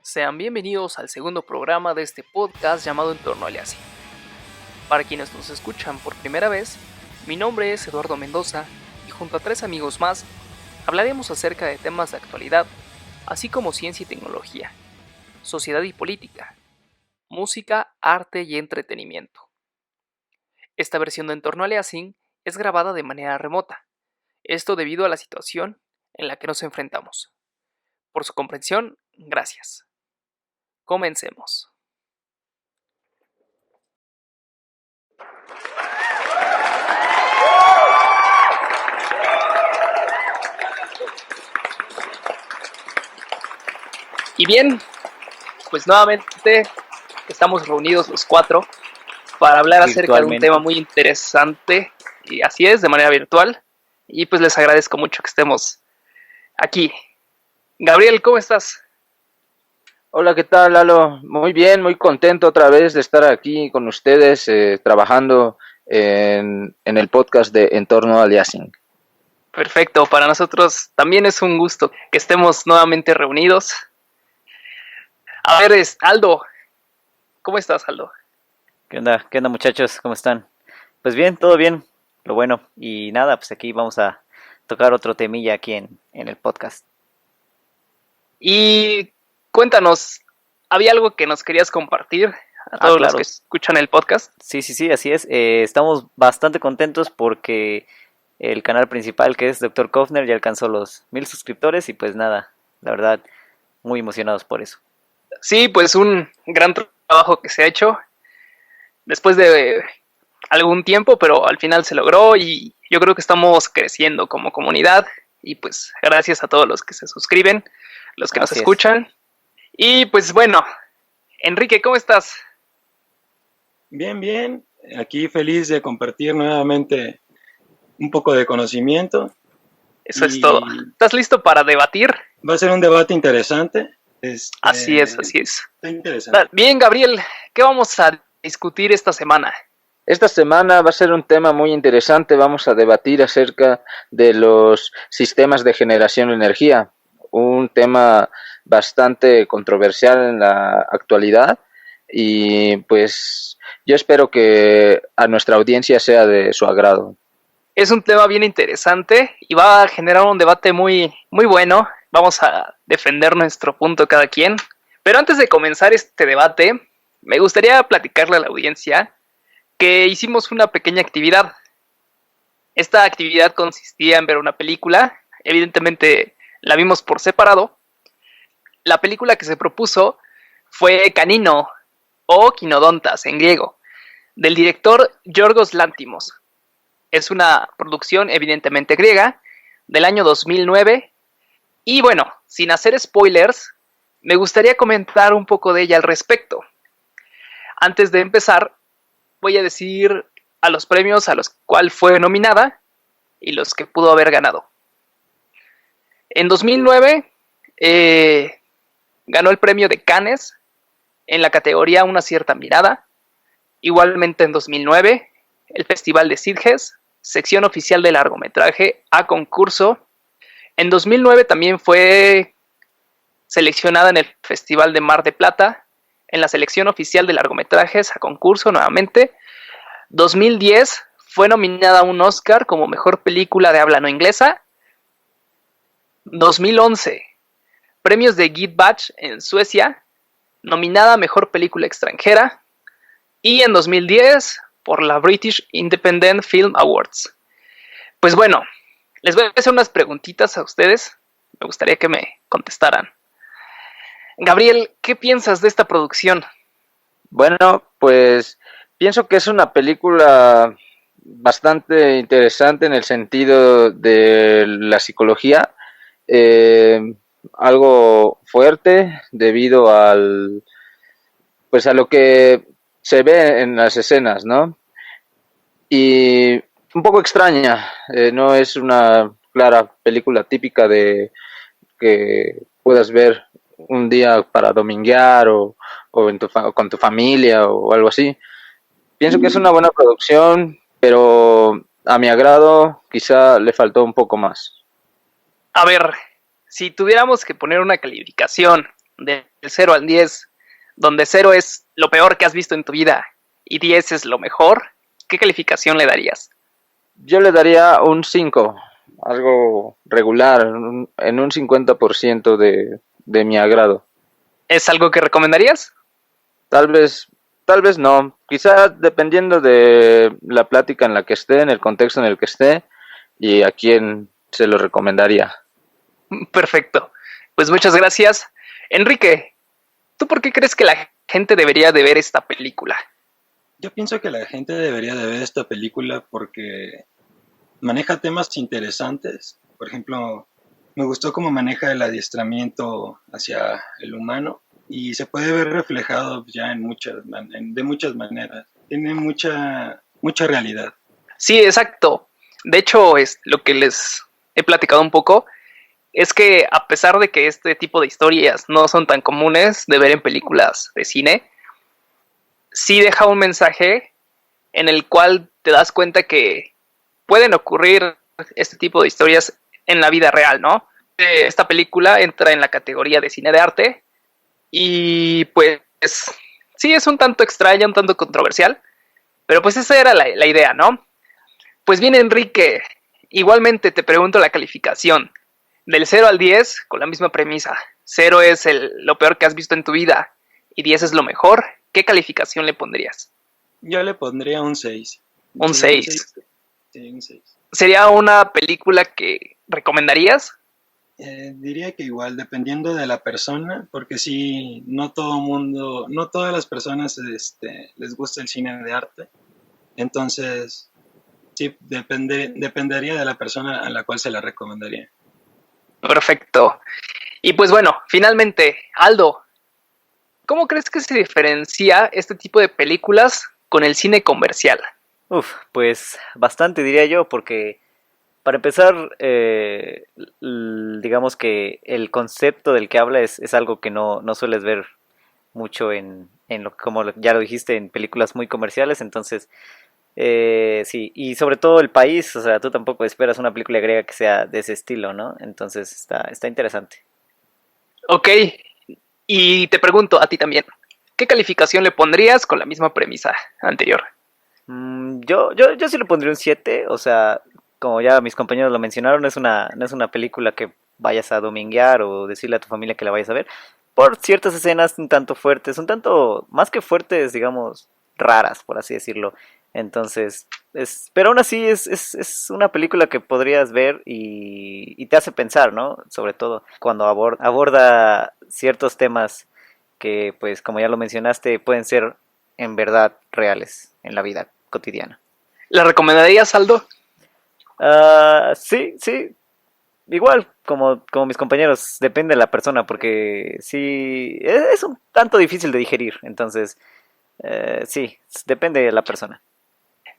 Sean bienvenidos al segundo programa de este podcast llamado Entorno Aliasing. Para quienes nos escuchan por primera vez, mi nombre es Eduardo Mendoza y junto a 3 amigos más hablaremos acerca de temas de actualidad, así como ciencia y tecnología, sociedad y política, música, arte y entretenimiento. Esta versión de Entorno Aliasing es grabada de manera remota, esto debido a la situación en la que nos enfrentamos. Por su comprensión, gracias. Comencemos. Y bien, pues nuevamente estamos reunidos los 4 para hablar acerca de un tema muy interesante, y así es, de manera virtual, y pues les agradezco mucho que estemos aquí. Gabriel, ¿cómo estás? Hola, ¿qué tal, Lalo? Muy bien, muy contento otra vez de estar aquí con ustedes trabajando en el podcast de Entorno Aliasing. Perfecto, para nosotros también es un gusto que estemos nuevamente reunidos. A ver, Aldo, ¿cómo estás, Aldo? ¿Qué onda muchachos? ¿Cómo están? Pues bien, todo bien, lo bueno. Y nada, pues aquí vamos a tocar otro temilla aquí en el podcast. Y cuéntanos, ¿había algo que nos querías compartir a todos los que escuchan el podcast? Sí, así es. Estamos bastante contentos porque el canal principal, que es Dr. Kofner, ya alcanzó los 1000 suscriptores y pues nada, la verdad, muy emocionados por eso. Sí, pues un gran trabajo que se ha hecho después de algún tiempo, pero al final se logró y yo creo que estamos creciendo como comunidad y pues gracias a todos los que se suscriben, los que nos escuchan. Y pues bueno, Enrique, ¿cómo estás? Bien, aquí feliz de compartir nuevamente un poco de conocimiento. Eso es todo. ¿Estás listo para debatir? Va a ser un debate interesante. Así es. Está interesante. Bien, Gabriel, ¿qué vamos a discutir esta semana? Esta semana va a ser un tema muy interesante. Vamos a debatir acerca de los sistemas de generación de energía, un tema bastante controversial en la actualidad y pues yo espero que a nuestra audiencia sea de su agrado. Es un tema bien interesante y va a generar un debate muy bueno. Vamos a defender nuestro punto cada quien. Pero antes de comenzar este debate, me gustaría platicarle a la audiencia que hicimos una pequeña actividad. Esta actividad consistía en ver una película. Evidentemente la vimos por separado. La película que se propuso fue Canino o Quinodontas en griego, del director Yorgos Lanthimos. Es una producción evidentemente griega, del año 2009. Y bueno, sin hacer spoilers, me gustaría comentar un poco de ella al respecto. Antes de empezar, voy a decir a los premios a los cuales fue nominada y los que pudo haber ganado. En 2009 ganó el premio de Cannes en la categoría Una cierta mirada. Igualmente en 2009, el Festival de Sitges, sección oficial de largometraje a concurso. En 2009 también fue seleccionada en el Festival de Mar de Plata, en la selección oficial de largometrajes a concurso nuevamente. 2010 fue nominada a un Oscar como mejor película de habla no inglesa. 2011, premios de Guldbagge en Suecia, nominada a mejor película extranjera. Y en 2010 por la British Independent Film Awards. Pues bueno, les voy a hacer unas preguntitas a ustedes. Me gustaría que me contestaran. Gabriel, ¿qué piensas de esta producción? Bueno, pues pienso que es una película bastante interesante en el sentido de la psicología. Algo fuerte debido pues a lo que se ve en las escenas, ¿no? Y un poco extraña, no es una clara película típica de que puedas ver un día para dominguear o con tu familia o algo así. Pienso que es una buena producción, pero a mi agrado quizá le faltó un poco más. A ver, si tuviéramos que poner una calificación del 0 al 10, donde 0 es lo peor que has visto en tu vida y 10 es lo mejor, ¿qué calificación le darías? Yo le daría un 5, algo regular, en un 50% de mi agrado. ¿Es algo que recomendarías? Tal vez, tal vez no. Quizá dependiendo de la plática en la que esté, en el contexto en el que esté y a quién se lo recomendaría. Perfecto. Pues muchas gracias. Enrique, ¿tú por qué crees que la gente debería de ver esta película? Yo pienso que la gente debería de ver esta película porque maneja temas interesantes. Por ejemplo, me gustó cómo maneja el adiestramiento hacia el humano y se puede ver reflejado ya de muchas maneras. Tiene mucha realidad. Sí, exacto. De hecho, es lo que les he platicado un poco, es que a pesar de que este tipo de historias no son tan comunes de ver en películas de cine, sí deja un mensaje en el cual te das cuenta que pueden ocurrir este tipo de historias en la vida real, ¿no? Esta película entra en la categoría de cine de arte y pues sí es un tanto extraña, un tanto controversial, pero pues esa era la idea, ¿no? Pues bien, Enrique, igualmente te pregunto la calificación. Del 0 al 10, con la misma premisa. 0 es lo peor que has visto en tu vida y 10 es lo mejor. ¿Qué calificación le pondrías? Yo le pondría un 6. Un Sí, un 6. 6. Sí, un 6. ¿Sería una película que recomendarías? Diría que igual, dependiendo de la persona, porque sí, no todo mundo, no todas las personas les gusta el cine de arte. Entonces, sí, dependería de la persona a la cual se la recomendaría. Perfecto. Y pues bueno, finalmente, Aldo, ¿cómo crees que se diferencia este tipo de películas con el cine comercial? Pues bastante diría yo, porque para empezar, digamos que el concepto del que habla es algo que no sueles ver mucho como ya lo dijiste, en películas muy comerciales. Entonces, sí, y sobre todo el país, o sea, tú tampoco esperas una película griega que sea de ese estilo, ¿no? Entonces está interesante. Ok, y te pregunto a ti también, ¿qué calificación le pondrías con la misma premisa anterior? Yo sí le pondría un 7, o sea, como ya mis compañeros lo mencionaron, no es una película que vayas a dominguear o decirle a tu familia que la vayas a ver, por ciertas escenas un tanto fuertes, un tanto, más que fuertes, digamos, raras, por así decirlo. Entonces, pero aún así es una película que podrías ver y te hace pensar, ¿no? Sobre todo cuando aborda ciertos temas que, pues, como ya lo mencionaste, pueden ser en verdad reales en la vida cotidiana. ¿La recomendarías, Aldo? Sí, sí, igual como mis compañeros, depende de la persona, porque sí, es un tanto difícil de digerir. Entonces, sí, depende de la persona.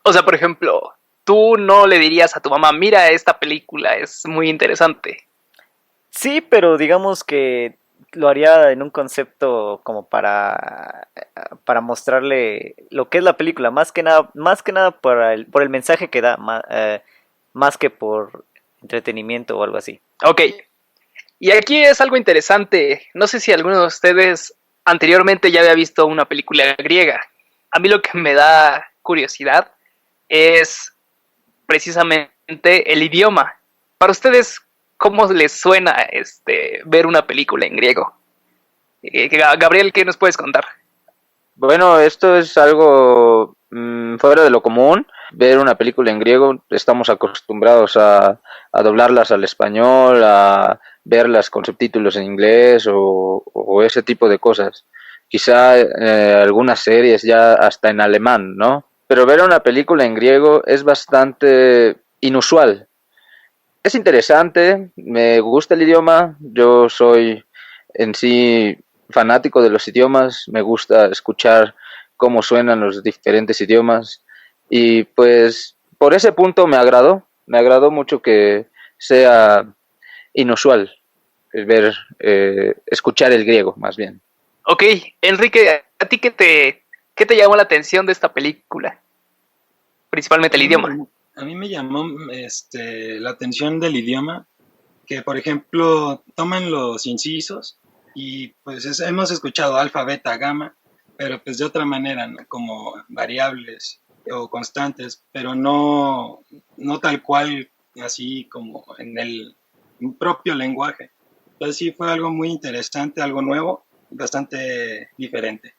O sea, por ejemplo, tú no le dirías a tu mamá, mira esta película, es muy interesante. Sí, pero digamos que lo haría en un concepto como para mostrarle lo que es la película, más que nada por el mensaje que da, más que por entretenimiento o algo así. Ok, y aquí es algo interesante. No sé si alguno de ustedes anteriormente ya había visto una película griega. A mí lo que me da curiosidad es precisamente el idioma. Para ustedes, ¿cómo les suena ver una película en griego? Gabriel, ¿qué nos puedes contar? Bueno, esto es algo fuera de lo común. Ver una película en griego, estamos acostumbrados a doblarlas al español, a verlas con subtítulos en inglés o ese tipo de cosas. Quizá algunas series ya hasta en alemán, ¿no? Pero ver una película en griego es bastante inusual. Es interesante, me gusta el idioma, yo soy en sí fanático de los idiomas, me gusta escuchar cómo suenan los diferentes idiomas y pues por ese punto me agradó mucho que sea inusual escuchar el griego más bien. Ok, Enrique, ¿a ti qué te llamó la atención de esta película? Principalmente A el mí me idioma. llamó, a mí me llamó la atención del idioma, que por ejemplo toman los incisos y pues hemos escuchado alfa, beta, gamma, pero pues de otra manera, ¿no? Como variables o constantes, pero no tal cual, así como en el propio lenguaje. Entonces sí fue algo muy interesante, algo nuevo, bastante diferente.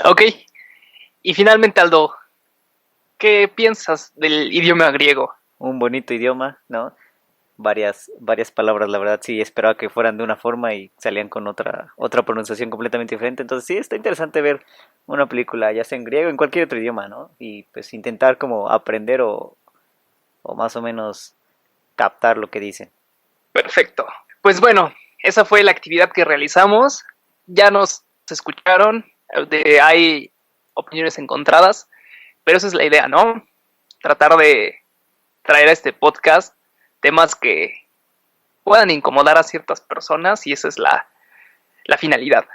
Ok, y finalmente Aldo, ¿qué piensas del idioma griego? Un bonito idioma, ¿no? Varias palabras, la verdad sí esperaba que fueran de una forma y salían con otra pronunciación completamente diferente. Entonces sí está interesante ver una película, ya sea en griego o en cualquier otro idioma, ¿no? Y pues intentar como aprender o más o menos captar lo que dicen. Perfecto. Pues bueno, esa fue la actividad que realizamos. Ya nos escucharon, hay opiniones encontradas, pero esa es la idea, ¿no? Tratar de traer a este podcast temas que puedan incomodar a ciertas personas y esa es la finalidad.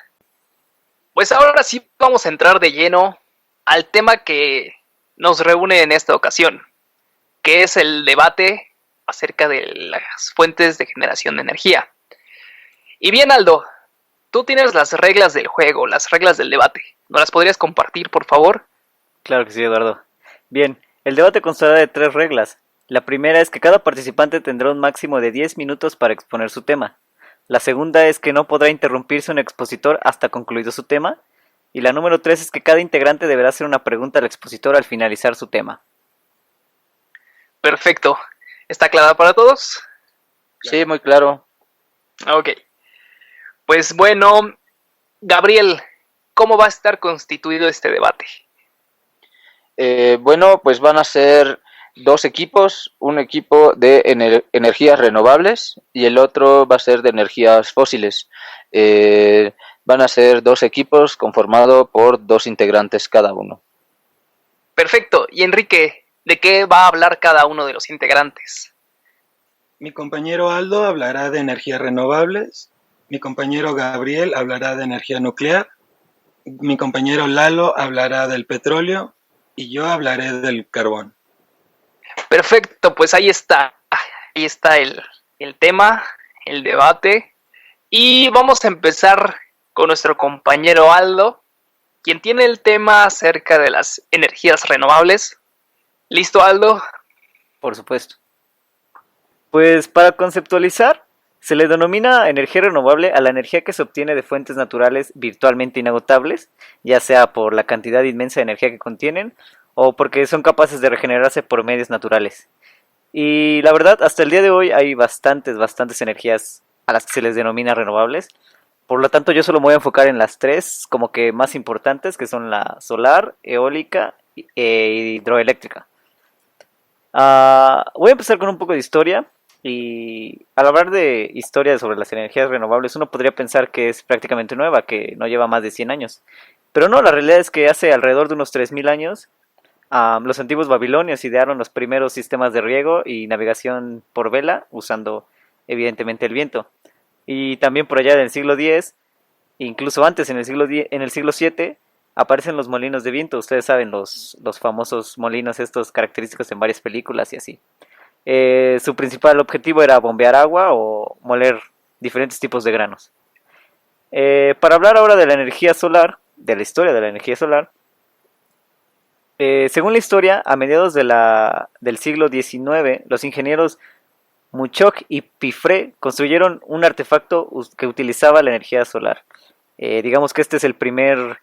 Pues ahora sí vamos a entrar de lleno al tema que nos reúne en esta ocasión, que es el debate acerca de las fuentes de generación de energía. Y bien, Aldo, tú tienes las reglas del juego, las reglas del debate. ¿Nos las podrías compartir, por favor? Claro que sí, Eduardo. Bien, el debate constará de 3 reglas. La primera es que cada participante tendrá un máximo de 10 minutos para exponer su tema. La segunda es que no podrá interrumpirse un expositor hasta concluido su tema. Y la número 3 es que cada integrante deberá hacer una pregunta al expositor al finalizar su tema. Perfecto. ¿Está clara para todos? Sí, muy claro. Ok. Pues bueno, Gabriel, ¿cómo va a estar constituido este debate? Bueno, pues van a ser 2 equipos, un equipo de energías renovables y el otro va a ser de energías fósiles. Van a ser 2 equipos conformados por 2 integrantes cada uno. Perfecto. Y Enrique, ¿de qué va a hablar cada uno de los integrantes? Mi compañero Aldo hablará de energías renovables, mi compañero Gabriel hablará de energía nuclear, mi compañero Lalo hablará del petróleo y yo hablaré del carbón. Perfecto, pues ahí está. Ahí está el tema, el debate. Y vamos a empezar con nuestro compañero Aldo, quien tiene el tema acerca de las energías renovables. ¿Listo, Aldo? Por supuesto. Pues para conceptualizar, se le denomina energía renovable a la energía que se obtiene de fuentes naturales virtualmente inagotables, ya sea por la cantidad inmensa de energía que contienen o porque son capaces de regenerarse por medios naturales. Y la verdad, hasta el día de hoy hay bastantes energías a las que se les denomina renovables. Por lo tanto, yo solo me voy a enfocar en las 3 como que más importantes, que son la solar, eólica e hidroeléctrica. Voy a empezar con un poco de historia. Y al hablar de historia sobre las energías renovables, uno podría pensar que es prácticamente nueva, que no lleva más de 100 años. Pero no, la realidad es que hace alrededor de unos 3000 años, los antiguos babilonios idearon los primeros sistemas de riego y navegación por vela, usando evidentemente el viento. Y también por allá del siglo X, incluso antes en el siglo VII, aparecen los molinos de viento. Ustedes saben, los famosos molinos estos característicos en varias películas y así. Su principal objetivo era bombear agua o moler diferentes tipos de granos. Para hablar ahora de la energía solar, de la historia de la energía solar, según la historia, a mediados del siglo XIX, los ingenieros Muchoc y Pifre construyeron un artefacto que utilizaba la energía solar. Digamos que este es el primer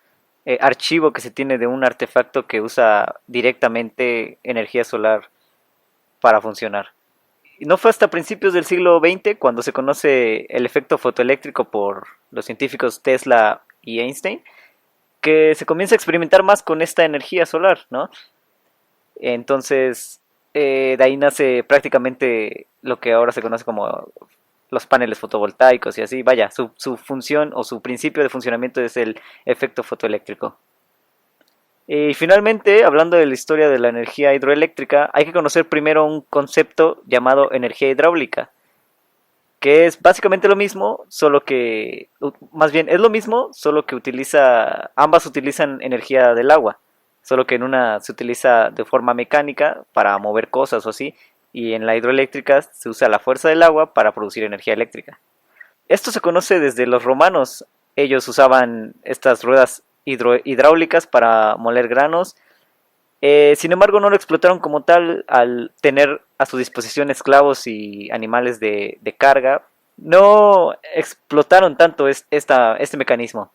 archivo que se tiene de un artefacto que usa directamente energía solar para funcionar. No fue hasta principios del siglo XX cuando se conoce el efecto fotoeléctrico por los científicos Tesla y Einstein, que se comienza a experimentar más con esta energía solar, ¿no? Entonces, de ahí nace prácticamente lo que ahora se conoce como los paneles fotovoltaicos y así. Vaya, su función o su principio de funcionamiento es el efecto fotoeléctrico. Y finalmente, hablando de la historia de la energía hidroeléctrica, hay que conocer primero un concepto llamado energía hidráulica, que es básicamente lo mismo, solo que, más bien es lo mismo, solo que ambas utilizan energía del agua, solo que en una se utiliza de forma mecánica para mover cosas o así, y en la hidroeléctrica se usa la fuerza del agua para producir energía eléctrica. Esto se conoce desde los romanos. Ellos usaban estas ruedas hidráulicas para moler granos. Sin embargo, no lo explotaron como tal al tener a su disposición esclavos y animales de carga. No explotaron tanto este mecanismo.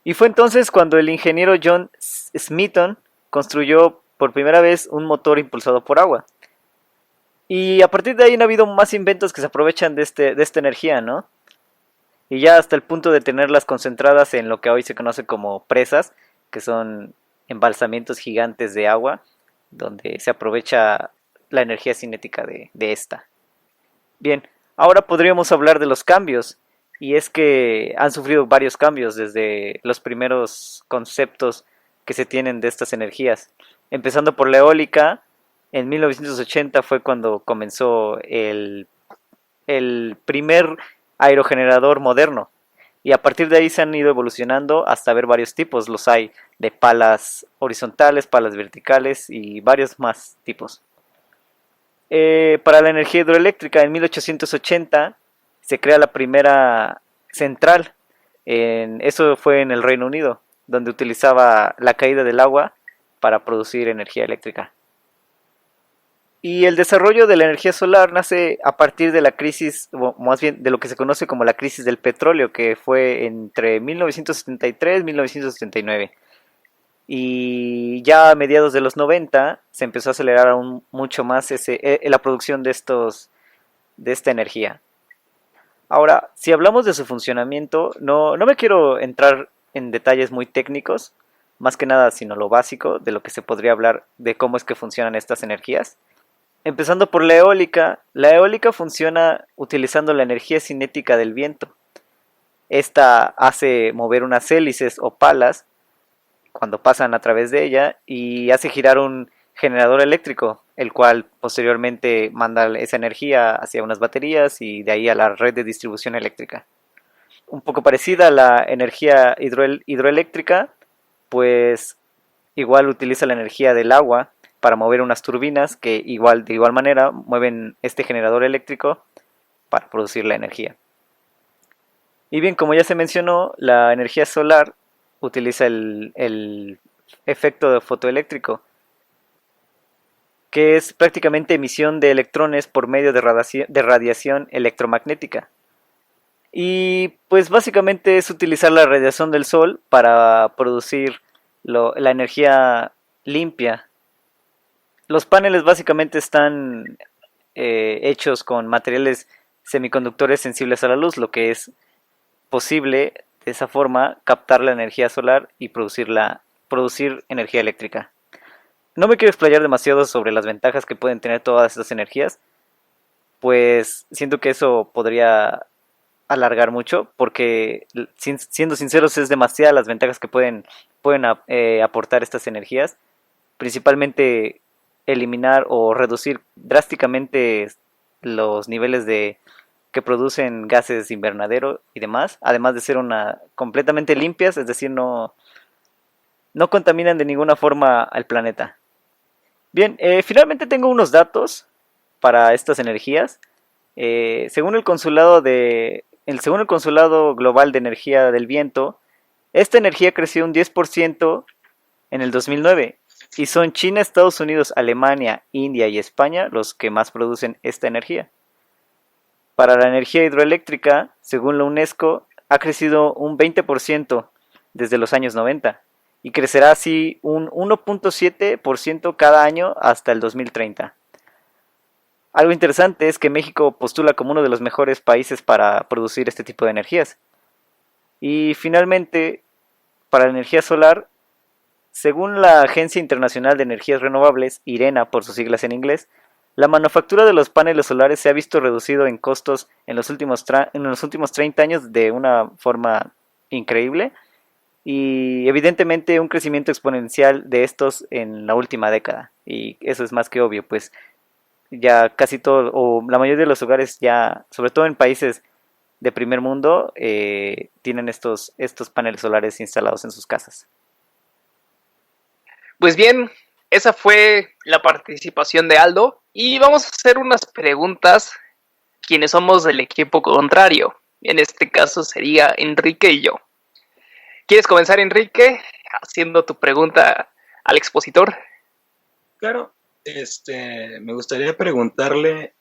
Y fue entonces cuando el ingeniero John Smeaton construyó por primera vez un motor impulsado por agua. Y a partir de ahí no ha habido más inventos que se aprovechan de esta energía, ¿no? Y ya hasta el punto de tenerlas concentradas en lo que hoy se conoce como presas, que son embalsamientos gigantes de agua, donde se aprovecha la energía cinética de esta. Bien, ahora podríamos hablar de los cambios, y es que han sufrido varios cambios desde los primeros conceptos que se tienen de estas energías. Empezando por la eólica, en 1980 fue cuando comenzó el primer aerogenerador moderno. Y a partir de ahí se han ido evolucionando hasta ver varios tipos. Los hay de palas horizontales, palas verticales y varios más tipos. Para la energía hidroeléctrica, en 1880 se crea la primera central. Eso fue en el Reino Unido, donde utilizaba la caída del agua para producir energía eléctrica. Y el desarrollo de la energía solar nace a partir de la crisis, o más bien de lo que se conoce como la crisis del petróleo, que fue entre 1973 y 1979. Y ya a mediados de los 90 se empezó a acelerar aún mucho más la producción de esta energía. Ahora, si hablamos de su funcionamiento, no me quiero entrar en detalles muy técnicos, más que nada sino lo básico de lo que se podría hablar de cómo es que funcionan estas energías. Empezando por la eólica funciona utilizando la energía cinética del viento. Esta hace mover unas hélices o palas cuando pasan a través de ella y hace girar un generador eléctrico, el cual posteriormente manda esa energía hacia unas baterías y de ahí a la red de distribución eléctrica. Un poco parecida a la energía hidroeléctrica, pues igual utiliza la energía del agua para mover unas turbinas que de igual manera mueven este generador eléctrico para producir la energía. Y bien, como ya se mencionó, la energía solar utiliza el efecto fotoeléctrico, que es prácticamente emisión de electrones por medio de radiación electromagnética. Y pues básicamente es utilizar la radiación del sol para producir la energía limpia. Los paneles básicamente están hechos con materiales semiconductores sensibles a la luz, lo que es posible de esa forma captar la energía solar y producir energía eléctrica. No me quiero explayar demasiado sobre las ventajas que pueden tener todas estas energías, pues siento que eso podría alargar mucho, porque siendo sinceros es demasiadas las ventajas que pueden aportar estas energías, principalmente eliminar o reducir drásticamente los niveles que producen gases invernadero y demás, además de ser completamente limpias, es decir, no contaminan de ninguna forma al planeta. Bien, finalmente tengo unos datos para estas energías. Según el Consulado Global de Energía del Viento, esta energía creció un 10% en el 2009. Y son China, Estados Unidos, Alemania, India y España los que más producen esta energía. Para la energía hidroeléctrica, según la UNESCO, ha crecido un 20% desde los años 90 y crecerá así un 1.7% cada año hasta el 2030. Algo interesante es que México postula como uno de los mejores países para producir este tipo de energías. Y finalmente, para la energía solar, según la Agencia Internacional de Energías Renovables, IRENA por sus siglas en inglés, la manufactura de los paneles solares se ha visto reducido en costos en los últimos 30 años de una forma increíble y evidentemente un crecimiento exponencial de estos en la última década. Y eso es más que obvio, pues ya casi todo, o la mayoría de los hogares ya, sobre todo en países de primer mundo, tienen estos paneles solares instalados en sus casas. Pues bien, esa fue la participación de Aldo y vamos a hacer unas preguntas quienes somos del equipo contrario. En este caso sería Enrique y yo. ¿Quieres comenzar, Enrique, haciendo tu pregunta al expositor? Claro, me gustaría preguntarle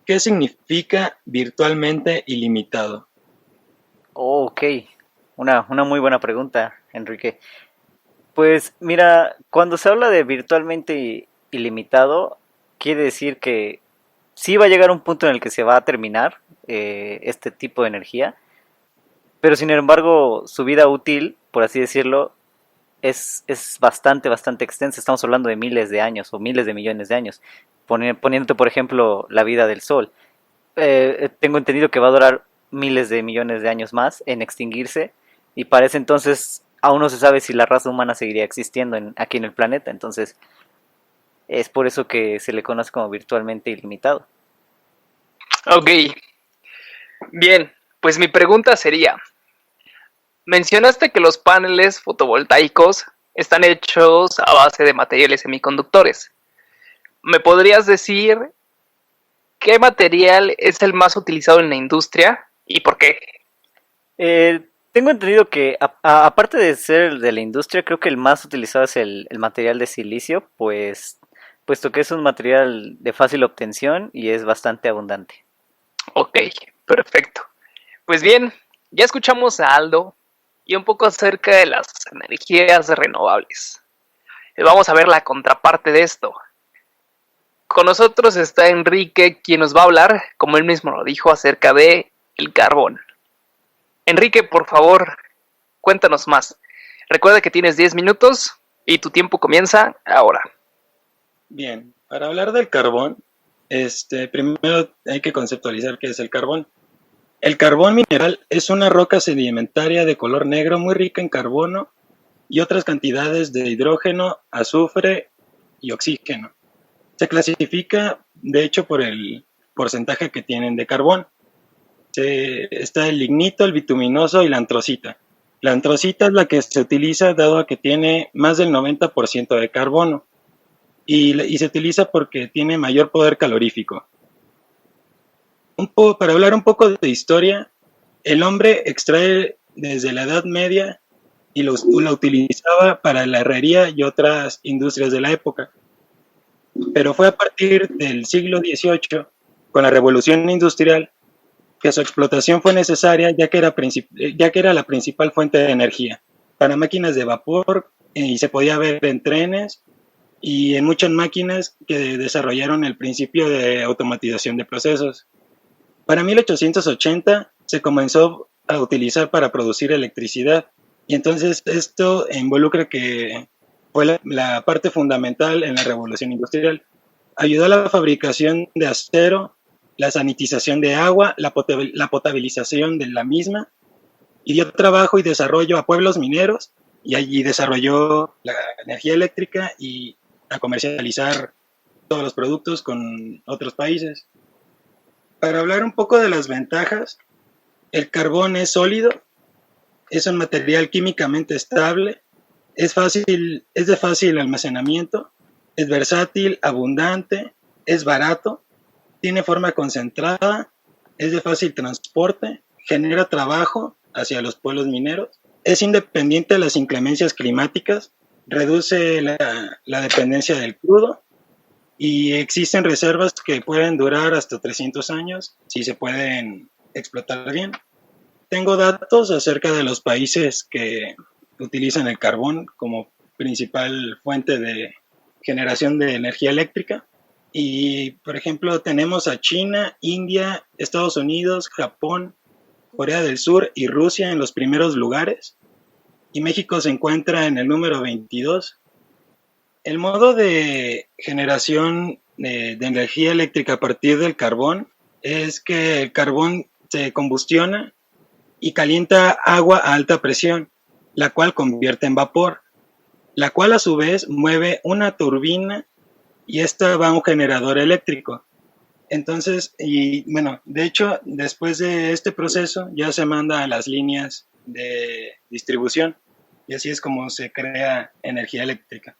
qué significa virtualmente ilimitado. Oh, ok, una muy buena pregunta, Enrique. Pues mira, cuando se habla de virtualmente ilimitado, quiere decir que sí va a llegar un punto en el que se va a terminar este tipo de energía, pero sin embargo su vida útil, por así decirlo, es bastante extensa. Estamos hablando de miles de años o miles de millones de años. Poniéndote, por ejemplo, la vida del Sol. Tengo entendido que va a durar miles de millones de años más en extinguirse y para ese entonces aún no se sabe si la raza humana seguiría existiendo aquí en el planeta. Entonces es por eso que se le conoce como virtualmente ilimitado. Ok, bien, pues mi pregunta sería, mencionaste que los paneles fotovoltaicos están hechos a base de materiales semiconductores. ¿Me podrías decir qué material es el más utilizado en la industria y por qué? Tengo entendido que aparte de ser el de la industria, creo que el más utilizado es el material de silicio, puesto que es un material de fácil obtención y es bastante abundante. Ok, perfecto. Pues bien, ya escuchamos a Aldo y un poco acerca de las energías renovables. Vamos a ver la contraparte de esto. Con nosotros está Enrique, quien nos va a hablar, como él mismo lo dijo, acerca de el carbón. Enrique, por favor, cuéntanos más. Recuerda que tienes 10 minutos y tu tiempo comienza ahora. Bien, para hablar del carbón, primero hay que conceptualizar qué es el carbón. El carbón mineral es una roca sedimentaria de color negro muy rica en carbono y otras cantidades de hidrógeno, azufre y oxígeno. Se clasifica, de hecho, por el porcentaje que tienen de carbón. Está el lignito, el bituminoso y la antracita. La antracita es la que se utiliza dado a que tiene más del 90% de carbono y se utiliza porque tiene mayor poder calorífico. Para hablar un poco de historia, el hombre extrae desde la Edad Media y lo utilizaba para la herrería y otras industrias de la época. Pero fue a partir del siglo XVIII, con la Revolución Industrial, que su explotación fue necesaria ya que era la principal fuente de energía para máquinas de vapor y se podía ver en trenes y en muchas máquinas que desarrollaron el principio de automatización de procesos. Para 1880 se comenzó a utilizar para producir electricidad y entonces esto involucra que fue la parte fundamental en la revolución industrial. Ayudó a la fabricación de acero, la sanitización de agua, la potabilización de la misma y dio trabajo y desarrollo a pueblos mineros y allí desarrolló la energía eléctrica y a comercializar todos los productos con otros países. Para hablar un poco de las ventajas, el carbón es sólido, es un material químicamente estable, es de fácil almacenamiento, es versátil, abundante, es barato, tiene forma concentrada, es de fácil transporte, genera trabajo hacia los pueblos mineros, es independiente de las inclemencias climáticas, reduce la dependencia del crudo y existen reservas que pueden durar hasta 300 años si se pueden explotar bien. Tengo datos acerca de los países que utilizan el carbón como principal fuente de generación de energía eléctrica. Y, por ejemplo, tenemos a China, India, Estados Unidos, Japón, Corea del Sur y Rusia en los primeros lugares. Y México se encuentra en el número 22. El modo de generación de energía eléctrica a partir del carbón es que el carbón se combustiona y calienta agua a alta presión, la cual convierte en vapor, la cual a su vez mueve una turbina y esta va a un generador eléctrico. Entonces, y bueno, de hecho, después de este proceso ya se manda a las líneas de distribución y así es como se crea energía eléctrica.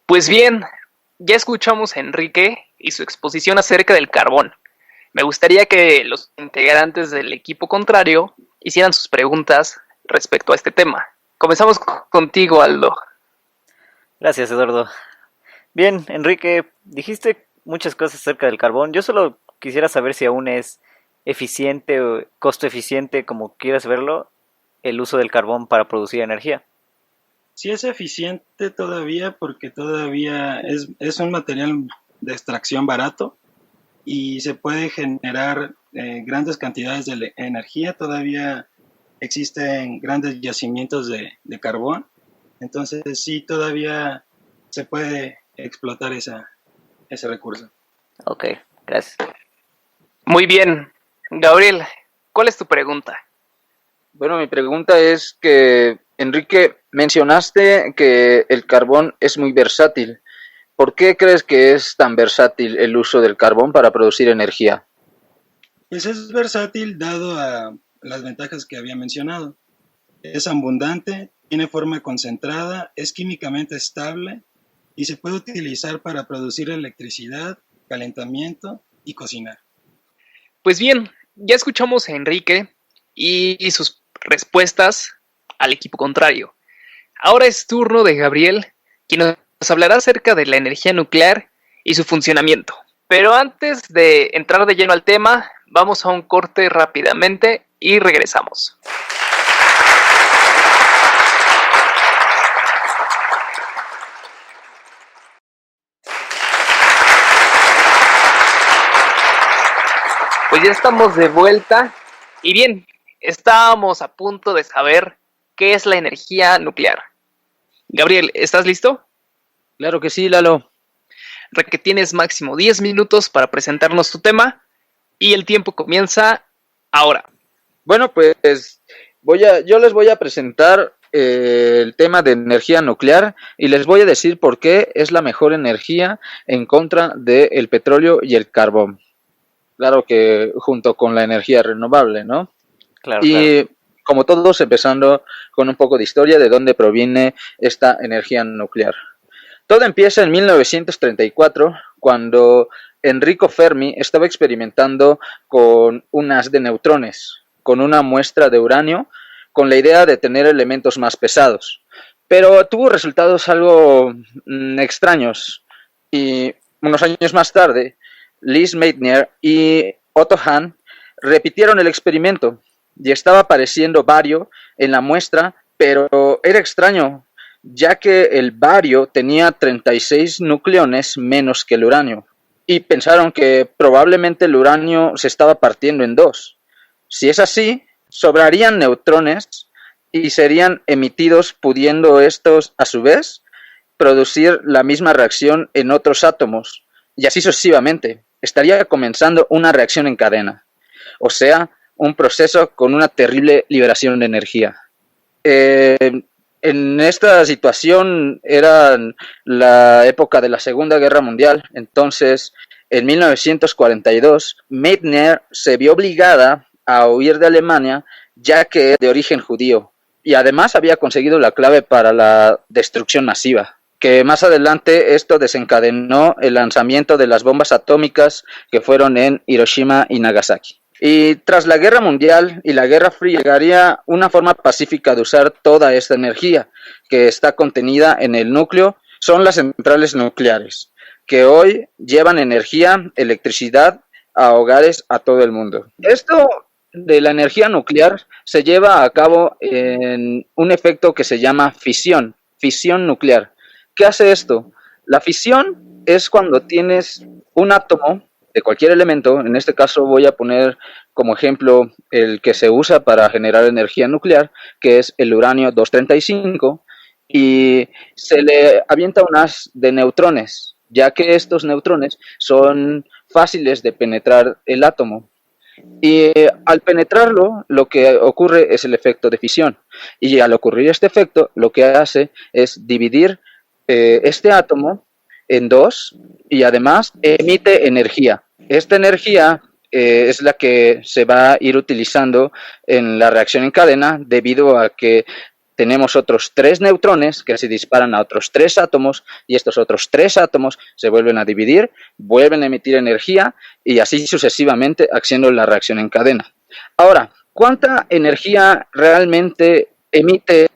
Pues bien, ya escuchamos a Enrique y su exposición acerca del carbón. Me gustaría que los integrantes del equipo contrario hicieran sus preguntas respecto a este tema. Comenzamos contigo, Aldo. Gracias, Eduardo. Bien, Enrique, dijiste muchas cosas acerca del carbón. Yo solo quisiera saber si aún es eficiente o costo eficiente, como quieras verlo, el uso del carbón para producir energía. Sí es eficiente todavía porque todavía es un material de extracción barato y se puede generar grandes cantidades de energía. Todavía existen grandes yacimientos de carbón. Entonces sí, todavía se puede explotar ese recurso. Ok, gracias. Muy bien. Gabriel, ¿cuál es tu pregunta? Bueno, mi pregunta es que, Enrique, mencionaste que el carbón es muy versátil. ¿Por qué crees que es tan versátil el uso del carbón para producir energía? Pues es versátil dado a las ventajas que había mencionado. Es abundante, tiene forma concentrada, es químicamente estable y se puede utilizar para producir electricidad, calentamiento y cocinar. Pues bien, ya escuchamos a Enrique y sus respuestas al equipo contrario. Ahora es turno de Gabriel, quien nos hablará acerca de la energía nuclear y su funcionamiento. Pero antes de entrar de lleno al tema, vamos a un corte rápidamente y regresamos. Pues ya estamos de vuelta y bien, estábamos a punto de saber qué es la energía nuclear. Gabriel, ¿estás listo? Claro que sí, Lalo. Que tienes máximo 10 minutos para presentarnos tu tema y el tiempo comienza ahora. Bueno, pues yo les voy a presentar el tema de energía nuclear y les voy a decir por qué es la mejor energía en contra del petróleo y el carbón. Claro que junto con la energía renovable, ¿no? Claro, claro. Y como todos, empezando con un poco de historia de dónde proviene esta energía nuclear. Todo empieza en 1934, cuando Enrico Fermi estaba experimentando con un haz de neutrones, con una muestra de uranio, con la idea de tener elementos más pesados. Pero tuvo resultados algo extraños. Y unos años más tarde, Lise Meitner y Otto Hahn repitieron el experimento y estaba apareciendo bario en la muestra, pero era extraño, ya que el bario tenía 36 nucleones menos que el uranio, y pensaron que probablemente el uranio se estaba partiendo en dos. Si es así, sobrarían neutrones y serían emitidos, pudiendo estos, a su vez, producir la misma reacción en otros átomos, y así sucesivamente. Estaría comenzando una reacción en cadena, o sea, un proceso con una terrible liberación de energía. En esta situación era la época de la Segunda Guerra Mundial, entonces en 1942 Meitner se vio obligada a huir de Alemania, ya que es de origen judío, y además había conseguido la clave para la destrucción masiva, que más adelante esto desencadenó el lanzamiento de las bombas atómicas que fueron en Hiroshima y Nagasaki. Y tras la Guerra Mundial y la Guerra Fría llegaría una forma pacífica de usar toda esta energía que está contenida en el núcleo, son las centrales nucleares, que hoy llevan energía, electricidad a hogares a todo el mundo. Esto de la energía nuclear se lleva a cabo en un efecto que se llama fisión nuclear. ¿Qué hace esto? La fisión es cuando tienes un átomo de cualquier elemento, en este caso voy a poner como ejemplo el que se usa para generar energía nuclear, que es el uranio 235, y se le avienta un haz de neutrones, ya que estos neutrones son fáciles de penetrar el átomo. Y al penetrarlo, lo que ocurre es el efecto de fisión. Y al ocurrir este efecto, lo que hace es dividir este átomo en dos y además emite energía. Esta energía es la que se va a ir utilizando en la reacción en cadena debido a que tenemos otros 3 neutrones que se disparan a otros 3 átomos y estos otros 3 átomos se vuelven a dividir, vuelven a emitir energía y así sucesivamente haciendo la reacción en cadena. Ahora, ¿cuánta energía realmente emite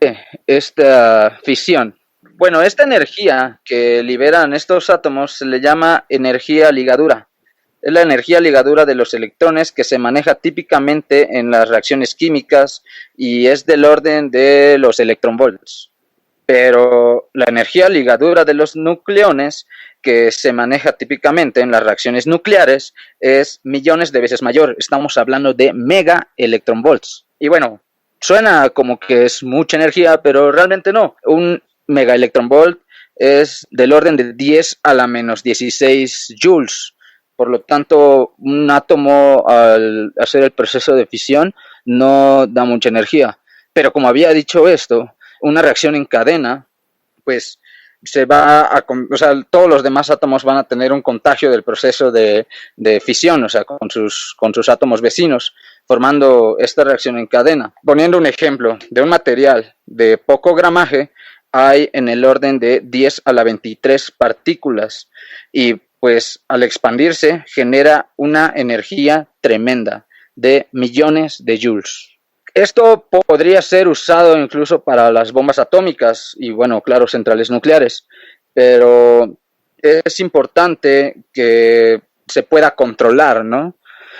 esta fisión? Bueno, esta energía que liberan estos átomos se le llama energía ligadura. Es la energía ligadura de los electrones que se maneja típicamente en las reacciones químicas y es del orden de los electronvolts. Pero la energía ligadura de los nucleones que se maneja típicamente en las reacciones nucleares es millones de veces mayor. Estamos hablando de mega electronvolts. Y bueno, suena como que es mucha energía, pero realmente no. Un mega electronvolt es del orden de 10 a la menos 16 joules. Por lo tanto, un átomo al hacer el proceso de fisión no da mucha energía. Pero como había dicho esto, una reacción en cadena, pues se va a, o sea, todos los demás átomos van a tener un contagio del proceso de fisión, o sea, con sus átomos vecinos, formando esta reacción en cadena. Poniendo un ejemplo de un material de poco gramaje, hay en el orden de 10 a la 23 partículas y pues al expandirse genera una energía tremenda de millones de joules. Esto podría ser usado incluso para las bombas atómicas y, bueno, claro, centrales nucleares, pero es importante que se pueda controlar, ¿no?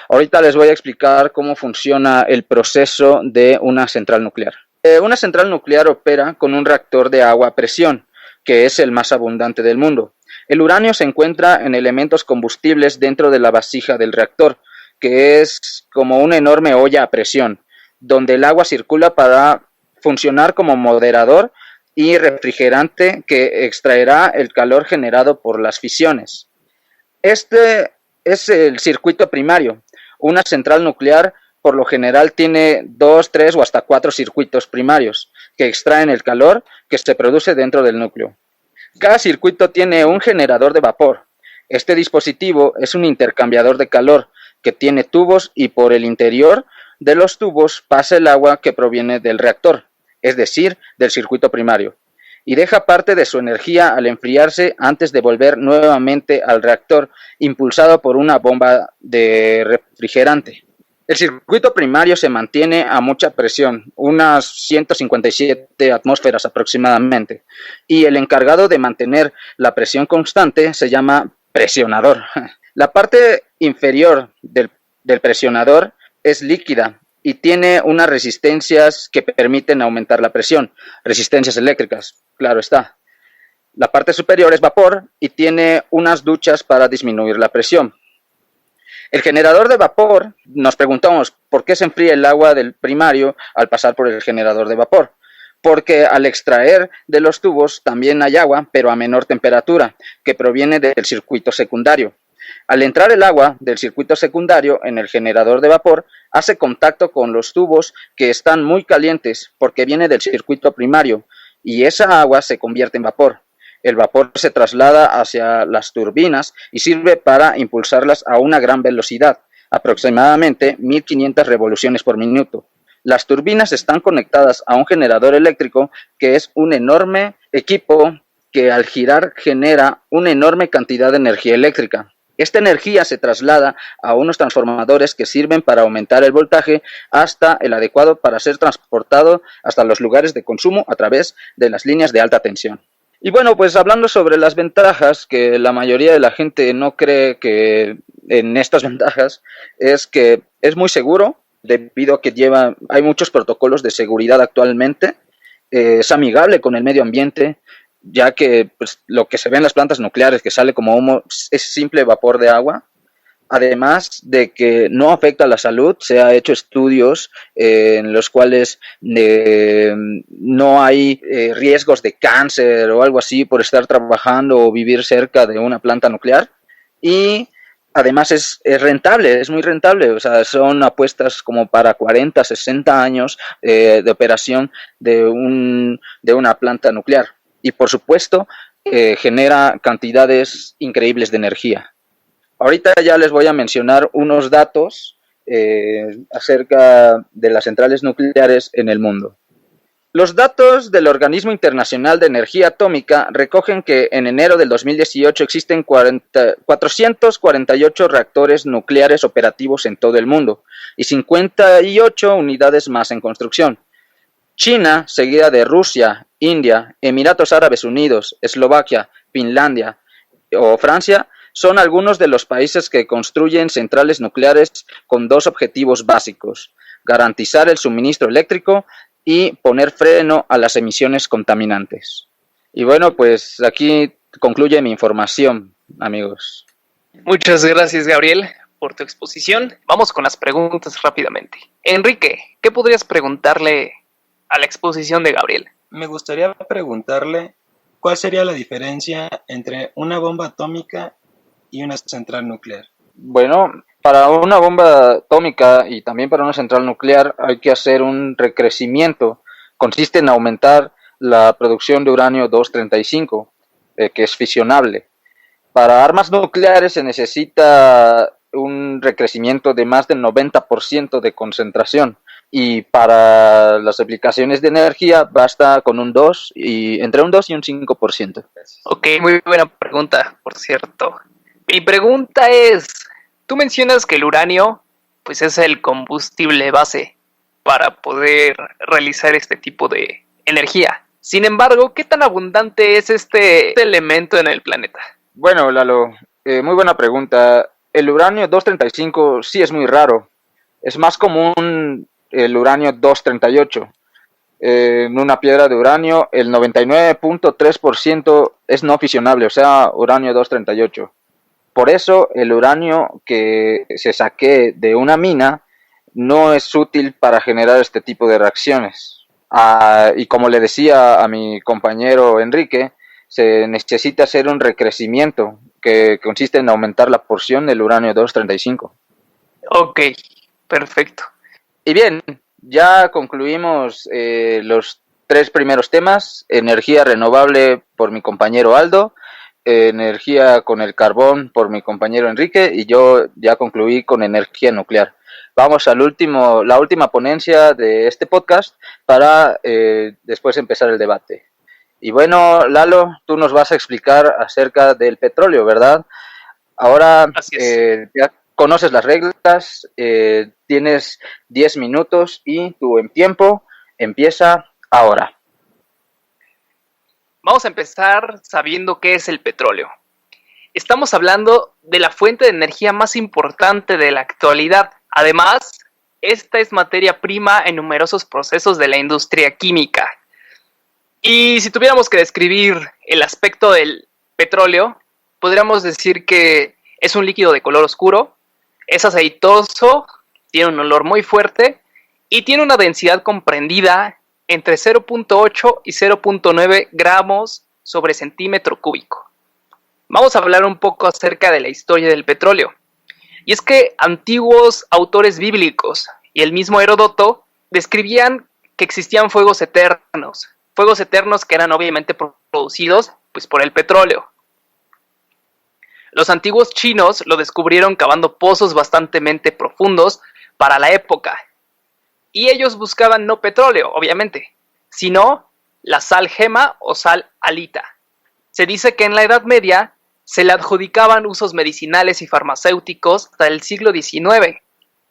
Ahorita les voy a explicar cómo funciona el proceso de una central nuclear. Una central nuclear opera con un reactor de agua a presión, que es el más abundante del mundo. El uranio se encuentra en elementos combustibles dentro de la vasija del reactor, que es como una enorme olla a presión, donde el agua circula para funcionar como moderador y refrigerante que extraerá el calor generado por las fisiones. Este es el circuito primario. Una central nuclear por lo general tiene 2, 3 o hasta 4 circuitos primarios que extraen el calor que se produce dentro del núcleo. Cada circuito tiene un generador de vapor. Este dispositivo es un intercambiador de calor que tiene tubos y por el interior de los tubos pasa el agua que proviene del reactor, es decir, del circuito primario, y deja parte de su energía al enfriarse antes de volver nuevamente al reactor, impulsado por una bomba de refrigerante. El circuito primario se mantiene a mucha presión, unas 157 atmósferas aproximadamente, y el encargado de mantener la presión constante se llama presionador. La parte inferior del presionador es líquida y tiene unas resistencias que permiten aumentar la presión, resistencias eléctricas, claro está. La parte superior es vapor y tiene unas duchas para disminuir la presión. El generador de vapor, nos preguntamos por qué se enfría el agua del primario al pasar por el generador de vapor. Porque al extraer de los tubos también hay agua, pero a menor temperatura, que proviene del circuito secundario. Al entrar el agua del circuito secundario en el generador de vapor, hace contacto con los tubos que están muy calientes porque viene del circuito primario y esa agua se convierte en vapor. El vapor se traslada hacia las turbinas y sirve para impulsarlas a una gran velocidad, aproximadamente 1500 revoluciones por minuto. Las turbinas están conectadas a un generador eléctrico que es un enorme equipo que al girar genera una enorme cantidad de energía eléctrica. Esta energía se traslada a unos transformadores que sirven para aumentar el voltaje hasta el adecuado para ser transportado hasta los lugares de consumo a través de las líneas de alta tensión. Y bueno, pues hablando sobre las ventajas, que la mayoría de la gente no cree que en estas ventajas, es que es muy seguro, debido a que hay muchos protocolos de seguridad actualmente, es amigable con el medio ambiente, ya que pues, lo que se ve en las plantas nucleares, que sale como humo, es simple vapor de agua. Además de que no afecta a la salud, se han hecho estudios en los cuales no hay riesgos de cáncer o algo así por estar trabajando o vivir cerca de una planta nuclear. Y además es rentable, es muy rentable. O sea, son apuestas como para 40, 60 años de operación de una planta nuclear. Y por supuesto, genera cantidades increíbles de energía. Ahorita ya les voy a mencionar unos datos acerca de las centrales nucleares en el mundo. Los datos del Organismo Internacional de Energía Atómica recogen que en enero del 2018 existen 448 reactores nucleares operativos en todo el mundo y 58 unidades más en construcción. China, seguida de Rusia, India, Emiratos Árabes Unidos, Eslovaquia, Finlandia o Francia, son algunos de los países que construyen centrales nucleares con dos objetivos básicos: garantizar el suministro eléctrico y poner freno a las emisiones contaminantes. Y bueno, pues aquí concluye mi información, amigos. Muchas gracias, Gabriel, por tu exposición. Vamos con las preguntas rápidamente. Enrique, ¿qué podrías preguntarle a la exposición de Gabriel? Me gustaría preguntarle cuál sería la diferencia entre una bomba atómica y una central nuclear. Bueno, para una bomba atómica y también para una central nuclear hay que hacer un recrecimiento. Consiste en aumentar la producción de uranio 235, que es fisionable. Para armas nucleares se necesita un recrecimiento de más del 90% de concentración. Y para las aplicaciones de energía basta con entre un 2 y un 5%. Ok, muy buena pregunta, por cierto. Mi pregunta es, tú mencionas que el uranio pues es el combustible base para poder realizar este tipo de energía. Sin embargo, ¿qué tan abundante es este elemento en el planeta? Bueno, Lalo, muy buena pregunta. El uranio 235 sí es muy raro. Es más común el uranio 238. En una piedra de uranio, el 99.3% es no fisionable, o sea, uranio 238. Por eso, el uranio que se saque de una mina no es útil para generar este tipo de reacciones. Y como le decía a mi compañero Enrique, se necesita hacer un recrecimiento que consiste en aumentar la porción del uranio 235. Ok, perfecto. Y bien, ya concluimos los 3 primeros temas: energía renovable por mi compañero Aldo, energía con el carbón por mi compañero Enrique, y yo ya concluí con energía nuclear. Vamos la última ponencia de este podcast para después empezar el debate. Y bueno, Lalo, tú nos vas a explicar acerca del petróleo, ¿verdad? Ahora ya conoces las reglas, tienes 10 minutos y tu tiempo empieza ahora. Vamos a empezar sabiendo qué es el petróleo. Estamos hablando de la fuente de energía más importante de la actualidad. Además, esta es materia prima en numerosos procesos de la industria química. Y si tuviéramos que describir el aspecto del petróleo, podríamos decir que es un líquido de color oscuro, es aceitoso, tiene un olor muy fuerte y tiene una densidad comprendida entre 0.8 y 0.9 gramos sobre centímetro cúbico. Vamos a hablar un poco acerca de la historia del petróleo. Y es que antiguos autores bíblicos y el mismo Heródoto describían que existían fuegos eternos que eran obviamente producidos pues, por el petróleo. Los antiguos chinos lo descubrieron cavando pozos bastante profundos para la época. Y ellos buscaban no petróleo, obviamente, sino la sal gema o sal halita. Se dice que en la Edad Media se le adjudicaban usos medicinales y farmacéuticos hasta el siglo XIX.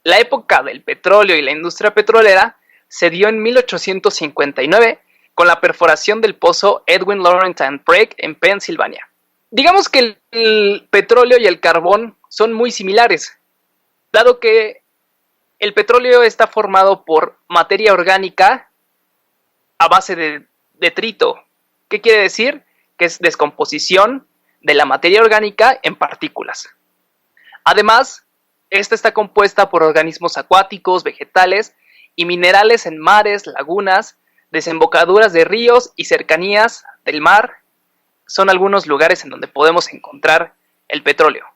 La época del petróleo y la industria petrolera se dio en 1859 con la perforación del pozo Edwin Lawrence and Bragg en Pensilvania. Digamos que el petróleo y el carbón son muy similares, dado que el petróleo está formado por materia orgánica a base de detrito. ¿Qué quiere decir? Que es descomposición de la materia orgánica en partículas. Además, esta está compuesta por organismos acuáticos, vegetales y minerales en mares, lagunas, desembocaduras de ríos y cercanías del mar. Son algunos lugares en donde podemos encontrar el petróleo.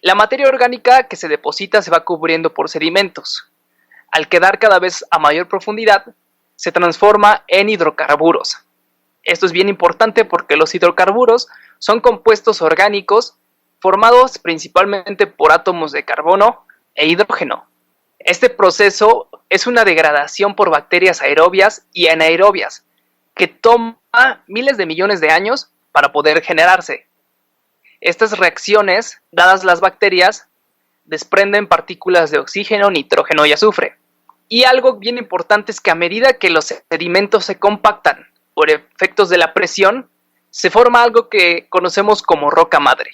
La materia orgánica que se deposita se va cubriendo por sedimentos. Al quedar cada vez a mayor profundidad, se transforma en hidrocarburos. Esto es bien importante porque los hidrocarburos son compuestos orgánicos formados principalmente por átomos de carbono e hidrógeno. Este proceso es una degradación por bacterias aerobias y anaerobias, que toma miles de millones de años para poder generarse. Estas reacciones, dadas las bacterias, desprenden partículas de oxígeno, nitrógeno y azufre. Y algo bien importante es que a medida que los sedimentos se compactan por efectos de la presión, se forma algo que conocemos como roca madre.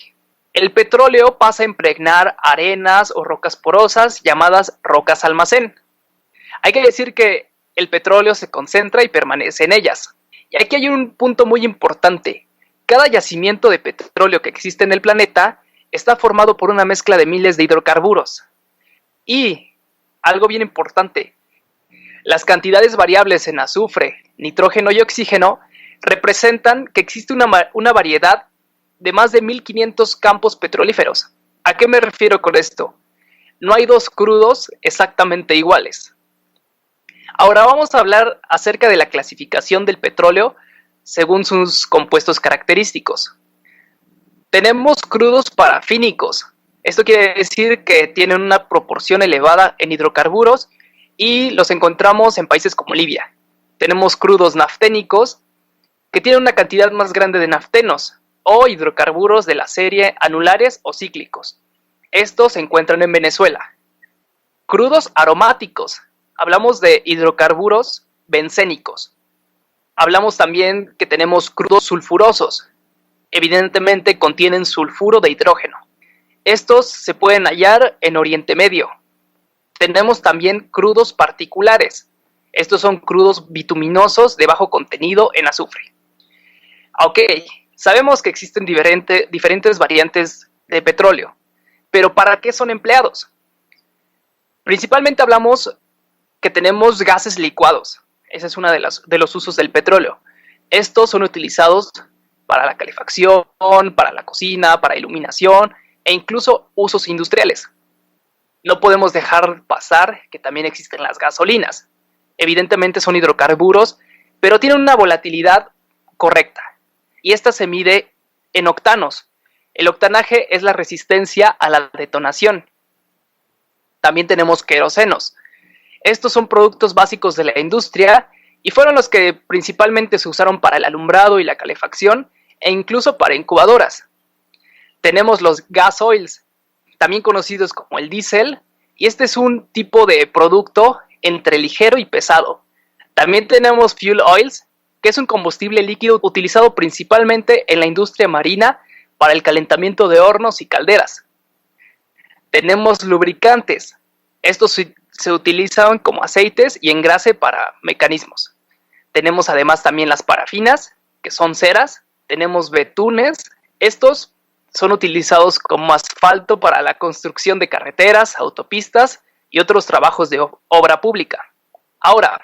El petróleo pasa a impregnar arenas o rocas porosas llamadas rocas almacén. Hay que decir que el petróleo se concentra y permanece en ellas. Y aquí hay un punto muy importante. Cada yacimiento de petróleo que existe en el planeta está formado por una mezcla de miles de hidrocarburos. Y, algo bien importante, las cantidades variables en azufre, nitrógeno y oxígeno representan que existe una variedad de más de 1500 campos petrolíferos. ¿A qué me refiero con esto? No hay dos crudos exactamente iguales. Ahora vamos a hablar acerca de la clasificación del petróleo según sus compuestos característicos. Tenemos crudos parafínicos. Esto quiere decir que tienen una proporción elevada en hidrocarburos y los encontramos en países como Libia. Tenemos crudos nafténicos que tienen una cantidad más grande de naftenos o hidrocarburos de la serie anulares o cíclicos. Estos se encuentran en Venezuela. Crudos aromáticos. Hablamos de hidrocarburos bencénicos. Hablamos también que tenemos crudos sulfurosos. Evidentemente contienen sulfuro de hidrógeno. Estos se pueden hallar en Oriente Medio. Tenemos también crudos particulares. Estos son crudos bituminosos de bajo contenido en azufre. Ok, sabemos que existen diferentes variantes de petróleo, pero ¿para qué son empleados? Principalmente hablamos que tenemos gases licuados. Ese es uno de los usos del petróleo. Estos son utilizados para la calefacción, para la cocina, para iluminación e incluso usos industriales. No podemos dejar pasar que también existen las gasolinas. Evidentemente son hidrocarburos, pero tienen una volatilidad correcta. Y esta se mide en octanos. El octanaje es la resistencia a la detonación. También tenemos querosenos. Estos son productos básicos de la industria y fueron los que principalmente se usaron para el alumbrado y la calefacción e incluso para incubadoras. Tenemos los gas oils, también conocidos como el diésel, y este es un tipo de producto entre ligero y pesado. También tenemos fuel oils, que es un combustible líquido utilizado principalmente en la industria marina para el calentamiento de hornos y calderas. Tenemos lubricantes. Estos se utilizan como aceites y engrase para mecanismos. Tenemos además también las parafinas, que son ceras. Tenemos betunes. Estos son utilizados como asfalto para la construcción de carreteras, autopistas y otros trabajos de obra pública. Ahora,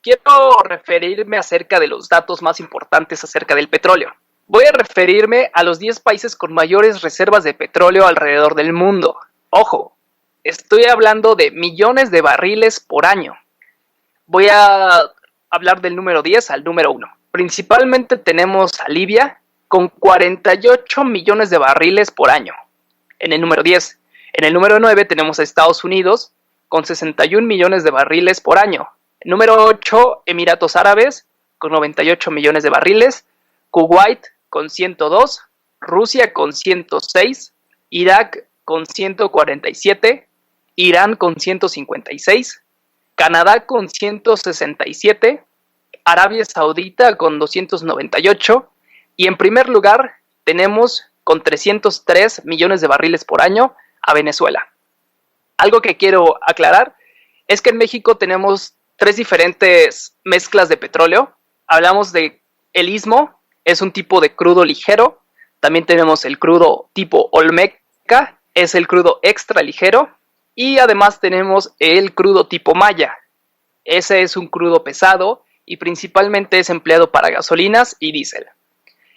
quiero referirme acerca de los datos más importantes acerca del petróleo. Voy a referirme a los 10 países con mayores reservas de petróleo alrededor del mundo. Ojo, estoy hablando de millones de barriles por año. Voy a hablar del número 10 al número 1. Principalmente tenemos a Libia con 48 millones de barriles por año, en el número 10. En el número 9 tenemos a Estados Unidos con 61 millones de barriles por año. Número 8, Emiratos Árabes, con 98 millones de barriles. Kuwait, con 102. Rusia, con 106. Irak, con 147. Irán, con 156. Canadá, con 167. Arabia Saudita, con 298. Y en primer lugar, tenemos con 303 millones de barriles por año a Venezuela. Algo que quiero aclarar es que en México tenemos 3 diferentes mezclas de petróleo. Hablamos de el istmo, es un tipo de crudo ligero. También tenemos el crudo tipo Olmeca, es el crudo extra ligero. Y además tenemos el crudo tipo Maya. Ese es un crudo pesado y principalmente es empleado para gasolinas y diésel.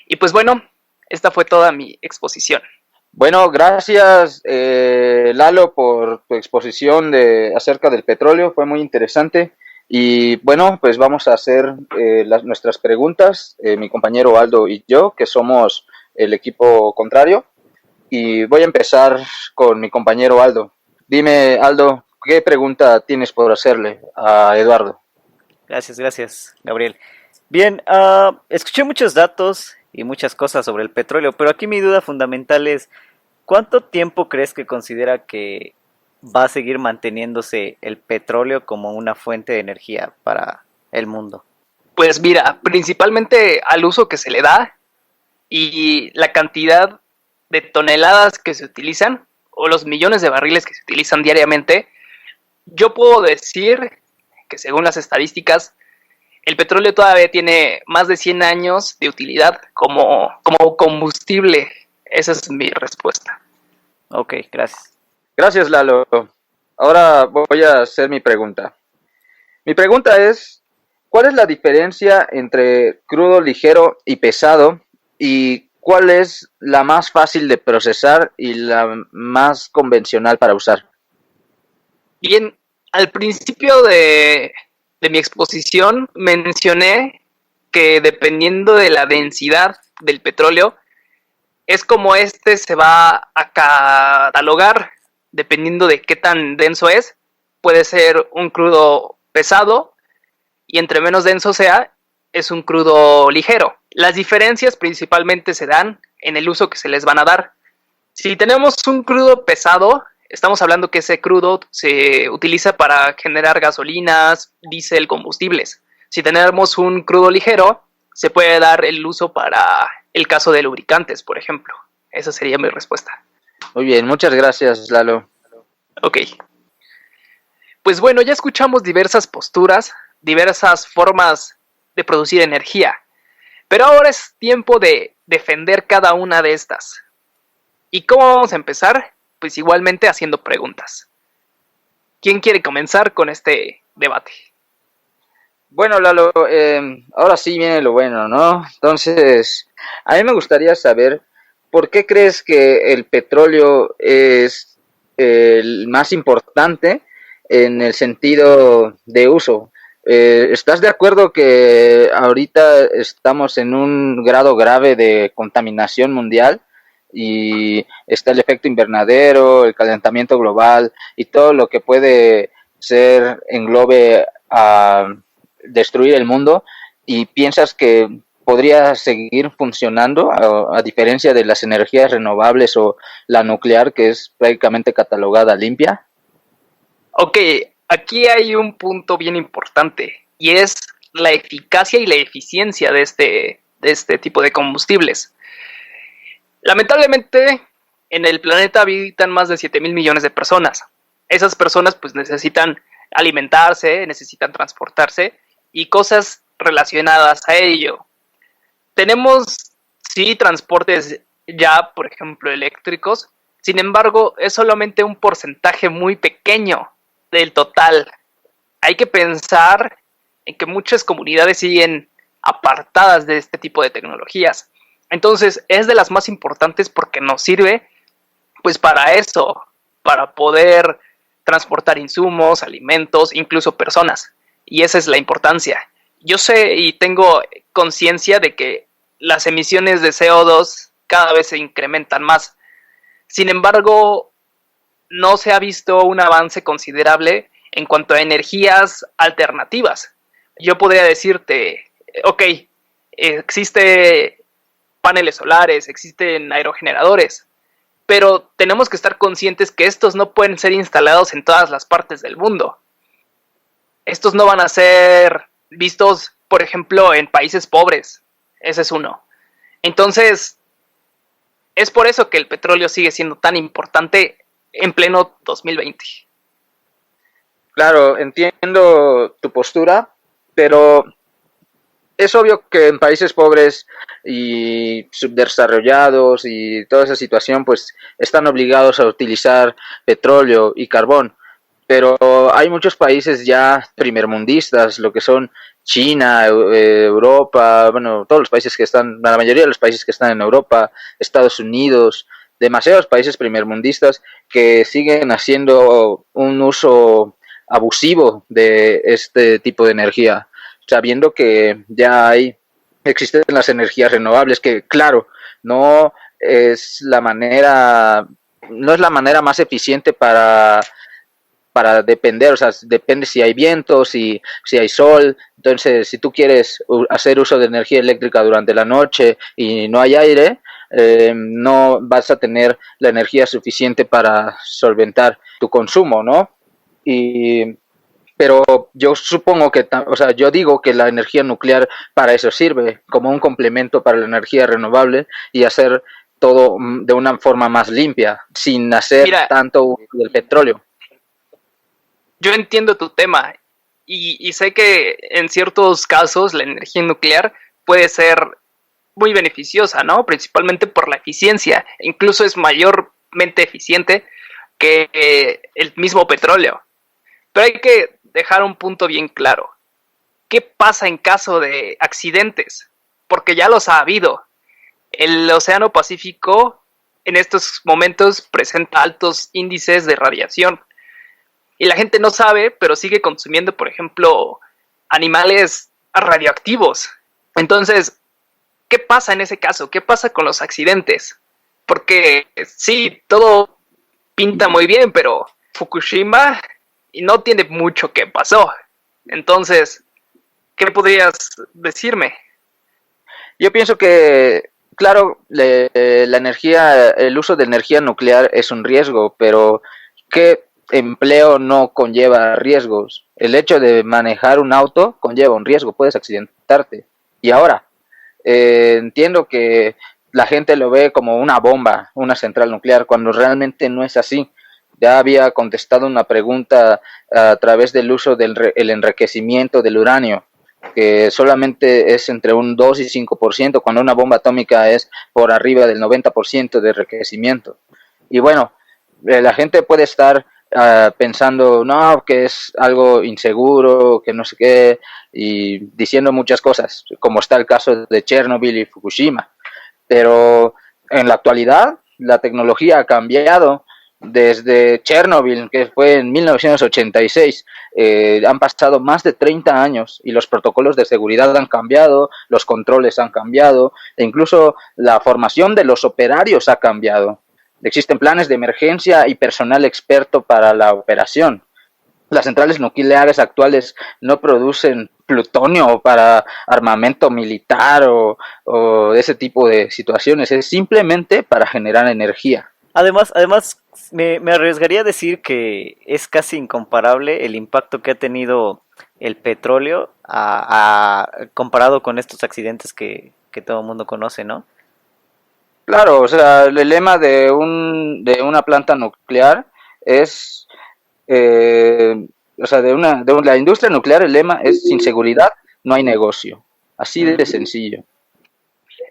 Y pues bueno, esta fue toda mi exposición. Bueno, gracias Lalo por tu exposición acerca del petróleo, fue muy interesante. Y bueno, pues vamos a hacer nuestras preguntas, mi compañero Aldo y yo, que somos el equipo contrario. Y voy a empezar con mi compañero Aldo. Dime, Aldo, ¿qué pregunta tienes por hacerle a Eduardo? Gracias, Gabriel. Bien, escuché muchos datos y muchas cosas sobre el petróleo, pero aquí mi duda fundamental es, ¿cuánto tiempo crees que considera que va a seguir manteniéndose el petróleo como una fuente de energía para el mundo? Pues mira, principalmente al uso que se le da y la cantidad de toneladas que se utilizan o los millones de barriles que se utilizan diariamente, yo puedo decir que según las estadísticas, el petróleo todavía tiene más de 100 años de utilidad como combustible. Esa es mi respuesta. Ok, gracias. Gracias, Lalo. Ahora voy a hacer mi pregunta. Mi pregunta es, ¿cuál es la diferencia entre crudo ligero y pesado? ¿Y cuál es la más fácil de procesar y la más convencional para usar? Bien, al principio de mi exposición mencioné que dependiendo de la densidad del petróleo, es como este se va a catalogar dependiendo de qué tan denso es. Puede ser un crudo pesado y entre menos denso sea, es un crudo ligero. Las diferencias principalmente se dan en el uso que se les van a dar. Si tenemos un crudo pesado, estamos hablando que ese crudo se utiliza para generar gasolinas, diésel, combustibles. Si tenemos un crudo ligero, se puede dar el uso para el caso de lubricantes, por ejemplo. Esa sería mi respuesta. Muy bien, muchas gracias, Lalo. Ok. Pues bueno, ya escuchamos diversas posturas, diversas formas de producir energía, pero ahora es tiempo de defender cada una de estas. ¿Y cómo vamos a empezar? Pues igualmente haciendo preguntas. ¿Quién quiere comenzar con este debate? Bueno, Lalo, ahora sí viene lo bueno, ¿no? Entonces, a mí me gustaría saber por qué crees que el petróleo es el más importante en el sentido de uso. ¿Estás de acuerdo que ahorita estamos en un grado grave de contaminación mundial? Y está el efecto invernadero, el calentamiento global y todo lo que puede ser englobe a destruir el mundo, y piensas que podría seguir funcionando a diferencia de las energías renovables o la nuclear, que es prácticamente catalogada limpia. Ok, aquí hay un punto bien importante y es la eficacia y la eficiencia de este tipo de combustibles. Lamentablemente, en el planeta habitan más de 7.000 millones de personas. Esas personas pues necesitan alimentarse, necesitan transportarse y cosas relacionadas a ello. Tenemos, sí, transportes ya, por ejemplo, eléctricos. Sin embargo, es solamente un porcentaje muy pequeño del total. Hay que pensar en que muchas comunidades siguen apartadas de este tipo de tecnologías. Entonces, es de las más importantes porque nos sirve pues para eso, para poder transportar insumos, alimentos, incluso personas. Y esa es la importancia. Yo sé y tengo conciencia de que las emisiones de CO2 cada vez se incrementan más. Sin embargo, no se ha visto un avance considerable en cuanto a energías alternativas. Yo podría decirte, ok, existe paneles solares, existen aerogeneradores, pero tenemos que estar conscientes que estos no pueden ser instalados en todas las partes del mundo. Estos no van a ser vistos, por ejemplo, en países pobres. Ese es uno. Entonces, es por eso que el petróleo sigue siendo tan importante en pleno 2020. Claro, entiendo tu postura, pero es obvio que en países pobres y subdesarrollados y toda esa situación, pues están obligados a utilizar petróleo y carbón. Pero hay muchos países ya primermundistas, lo que son China, Europa, bueno, todos los países que están, la mayoría de los países que están en Europa, Estados Unidos, demasiados países primermundistas que siguen haciendo un uso abusivo de este tipo de energía, sabiendo que ya existen las energías renovables, que claro, no es la manera, no es la manera más eficiente para para depender, o sea, depende si hay viento, si hay sol. Entonces, si tú quieres hacer uso de energía eléctrica durante la noche y no hay aire, no vas a tener la energía suficiente para solventar tu consumo, ¿no? Pero yo supongo que, o sea, yo digo que la energía nuclear para eso sirve, como un complemento para la energía renovable y hacer todo de una forma más limpia, sin hacer tanto del petróleo. Yo entiendo tu tema y sé que en ciertos casos la energía nuclear puede ser muy beneficiosa, ¿no? Principalmente por la eficiencia, incluso es mayormente eficiente que el mismo petróleo. Pero hay que dejar un punto bien claro. ¿Qué pasa en caso de accidentes? Porque ya los ha habido. El Océano Pacífico en estos momentos presenta altos índices de radiación. Y la gente no sabe, pero sigue consumiendo, por ejemplo, animales radioactivos. Entonces, ¿qué pasa en ese caso? ¿Qué pasa con los accidentes? Porque sí, todo pinta muy bien, pero Fukushima no tiene mucho que pasó. Entonces, ¿qué podrías decirme? Yo pienso que, claro, la energía, el uso de energía nuclear es un riesgo, pero ¿qué empleo no conlleva riesgos? El hecho de manejar un auto conlleva un riesgo, puedes accidentarte. Y ahora, entiendo que la gente lo ve como una bomba, una central nuclear, cuando realmente no es así. Ya había contestado una pregunta a través del uso del enriquecimiento del uranio, que solamente es entre un 2 y 5%, cuando una bomba atómica es por arriba del 90% de enriquecimiento. Y bueno, la gente puede estar pensando, no, que es algo inseguro, que no sé qué, y diciendo muchas cosas, como está el caso de Chernobyl y Fukushima. Pero en la actualidad la tecnología ha cambiado. Desde Chernobyl, que fue en 1986, han pasado más de 30 años y los protocolos de seguridad han cambiado, los controles han cambiado e incluso la formación de los operarios ha cambiado. Existen planes de emergencia y personal experto para la operación. Las centrales nucleares actuales no producen plutonio para armamento militar o ese tipo de situaciones, es simplemente para generar energía. Además, me arriesgaría a decir que es casi incomparable el impacto que ha tenido el petróleo comparado con estos accidentes que todo el mundo conoce, ¿no? Claro, o sea, el lema de una planta nuclear es, o sea, de la industria nuclear el lema es sin seguridad no hay negocio, así de sencillo.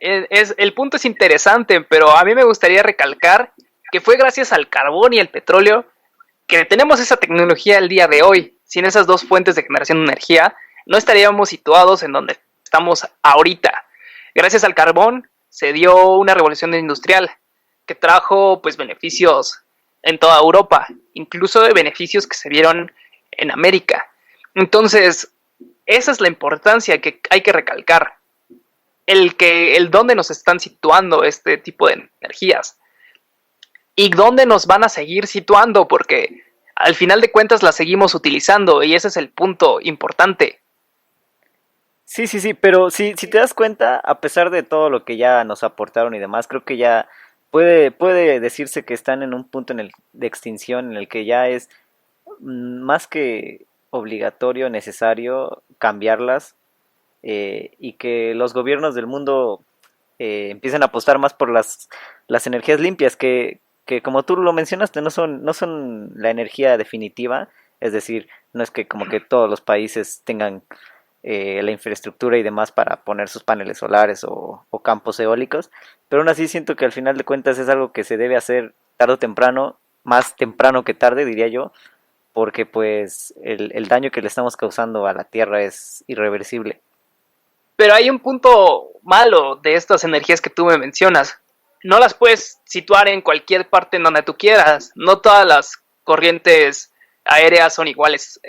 El punto es interesante, pero a mí me gustaría recalcar que fue gracias al carbón y el petróleo que tenemos esa tecnología el día de hoy. Sin esas dos fuentes de generación de energía, no estaríamos situados en donde estamos ahorita. Gracias al carbón se dio una revolución industrial que trajo pues beneficios en toda Europa, incluso de beneficios que se vieron en América. Entonces, esa es la importancia que hay que recalcar. El dónde nos están situando este tipo de energías y dónde nos van a seguir situando, porque al final de cuentas las seguimos utilizando y ese es el punto importante. Sí, pero si te das cuenta, a pesar de todo lo que ya nos aportaron y demás, creo que ya puede decirse que están en un punto de extinción en el que ya es más que obligatorio, necesario cambiarlas, y que los gobiernos del mundo empiecen a apostar más por las energías limpias, que como tú lo mencionaste, no son la energía definitiva, es decir, no es que como que todos los países tengan la infraestructura y demás para poner sus paneles solares o campos eólicos, pero aún así siento que al final de cuentas es algo que se debe hacer tarde o temprano, más temprano que tarde diría yo, porque pues el daño que le estamos causando a la Tierra es irreversible. Pero hay un punto malo de estas energías que tú me mencionas. No las puedes situar en cualquier parte en donde tú quieras. No todas las corrientes aéreas son iguales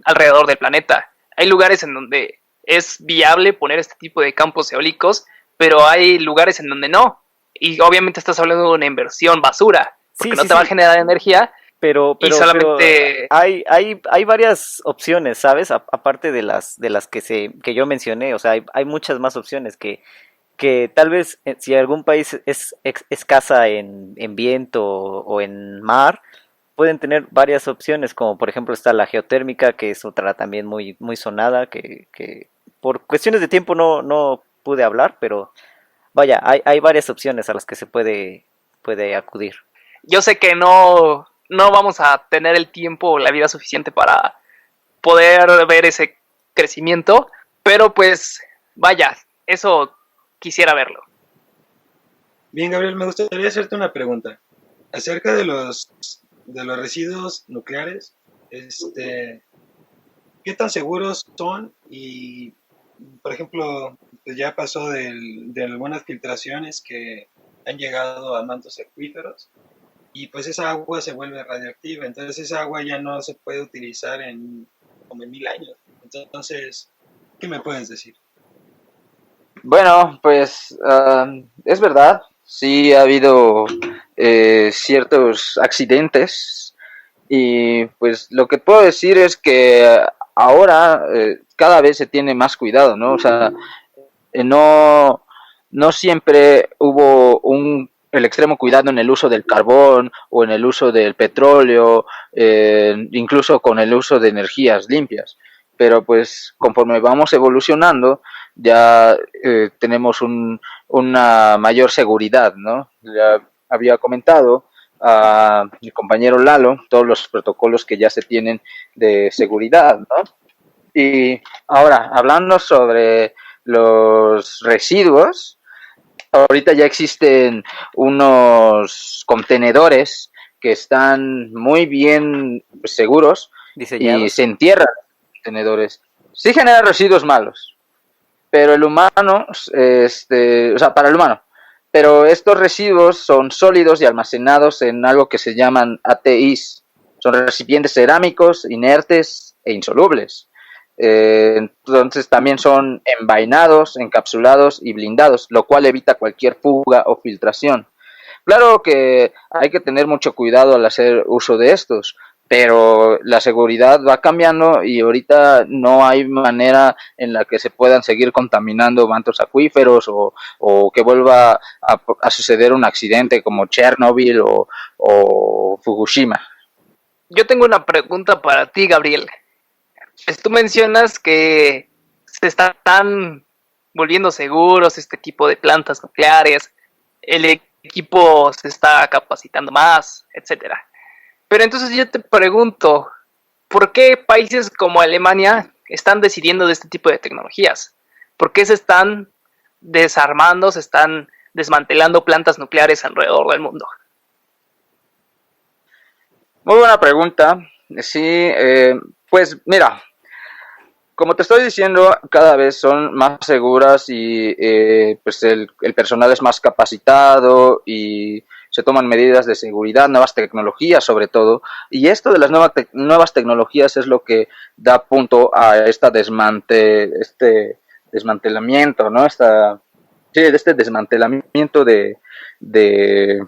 alrededor del planeta. Hay lugares en donde es viable poner este tipo de campos eólicos, pero hay lugares en donde no. Y obviamente estás hablando de una inversión basura, porque no te va a generar energía y solamente... hay varias opciones, ¿sabes? Aparte de las que yo mencioné, o sea, hay muchas más opciones que tal vez si algún país es escasa en viento o en mar, pueden tener varias opciones, como por ejemplo está la geotérmica, que es otra también muy sonada, que por cuestiones de tiempo no pude hablar, pero vaya, hay varias opciones a las que se puede acudir. Yo sé que no vamos a tener el tiempo o la vida suficiente para poder ver ese crecimiento, pero pues vaya, eso quisiera verlo. Bien, Gabriel, me gustaría hacerte una pregunta acerca de los residuos nucleares. ¿Qué tan seguros son? Y, por ejemplo, pues ya pasó de algunas filtraciones que han llegado a mantos acuíferos y pues esa agua se vuelve radioactiva, entonces esa agua ya no se puede utilizar como en 1000 años. Entonces, ¿qué me puedes decir? Bueno, pues es verdad, sí ha habido ciertos accidentes y pues lo que puedo decir es que ahora cada vez se tiene más cuidado, ¿no? O sea, no, no siempre hubo el extremo cuidado en el uso del carbón o en el uso del petróleo, incluso con el uso de energías limpias. Pero pues conforme vamos evolucionando, ya tenemos una mayor seguridad, ¿no? Ya había comentado a mi compañero Lalo todos los protocolos que ya se tienen de seguridad, ¿no? Y ahora, hablando sobre los residuos, ahorita ya existen unos contenedores que están muy bien seguros y Diseñados. se entierran en contenedores. Sí generan residuos malos, pero el humano, o sea, para el humano, pero estos residuos son sólidos y almacenados en algo que se llaman ATIs. Son recipientes cerámicos, inertes e insolubles. Entonces también son envainados, encapsulados y blindados, lo cual evita cualquier fuga o filtración. Claro que hay que tener mucho cuidado al hacer uso de estos, pero la seguridad va cambiando y ahorita no hay manera en la que se puedan seguir contaminando mantos acuíferos o que vuelva a suceder un accidente como Chernobyl o Fukushima. Yo tengo una pregunta para ti, Gabriel. Pues tú mencionas que se están volviendo seguros este tipo de plantas nucleares, el equipo se está capacitando más, etcétera. Pero entonces yo te pregunto, ¿por qué países como Alemania están decidiendo de este tipo de tecnologías? ¿Por qué se están desarmando, se están desmantelando plantas nucleares alrededor del mundo? Muy buena pregunta. Sí, pues mira, como te estoy diciendo, cada vez son más seguras y pues el personal es más capacitado y se toman medidas de seguridad, nuevas tecnologías sobre todo. Y esto de las nuevas tecnologías es lo que da punto a este desmantelamiento, ¿no? Este desmantelamiento de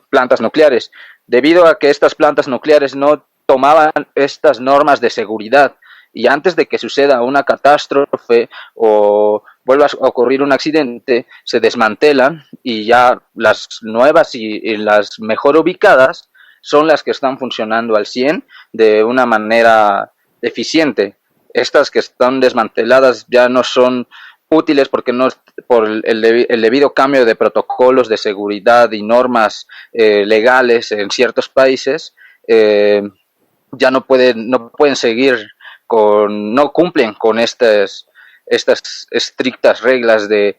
plantas nucleares, debido a que estas plantas nucleares no tomaban estas normas de seguridad y antes de que suceda una catástrofe o vuelva a ocurrir un accidente, se desmantelan y ya las nuevas y las mejor ubicadas son las que están funcionando al 100 de una manera eficiente. Estas que están desmanteladas ya no son útiles porque no por el debido cambio de protocolos de seguridad y normas legales en ciertos países ya no pueden seguir no cumplen con estas estrictas reglas de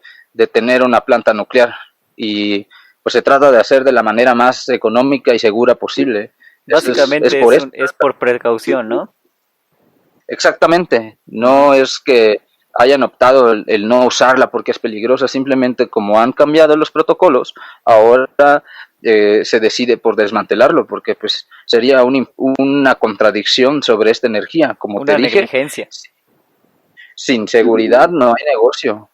tener una planta nuclear y pues se trata de hacer de la manera más económica y segura posible. Básicamente es por precaución, ¿no? Exactamente, no es que hayan optado el no usarla porque es peligrosa, simplemente como han cambiado los protocolos, ahora se decide por desmantelarlo porque pues sería una contradicción sobre esta energía, como Una te dije. negligencia. Sin seguridad no hay negocio.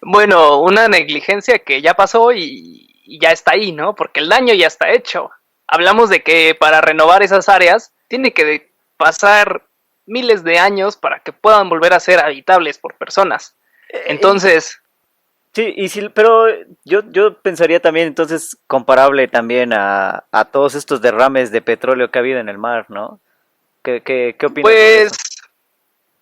Bueno, una negligencia que ya pasó y ya está ahí, ¿no? Porque el daño ya está hecho. hablamos de que para renovar esas áreas tiene que pasar miles de años para que puedan volver a ser habitables por personas. Entonces, Sí, y sí, pero yo pensaría también entonces comparable también a todos estos derrames de petróleo que ha habido en el mar, ¿no? ¿Qué opinas sobre pues eso?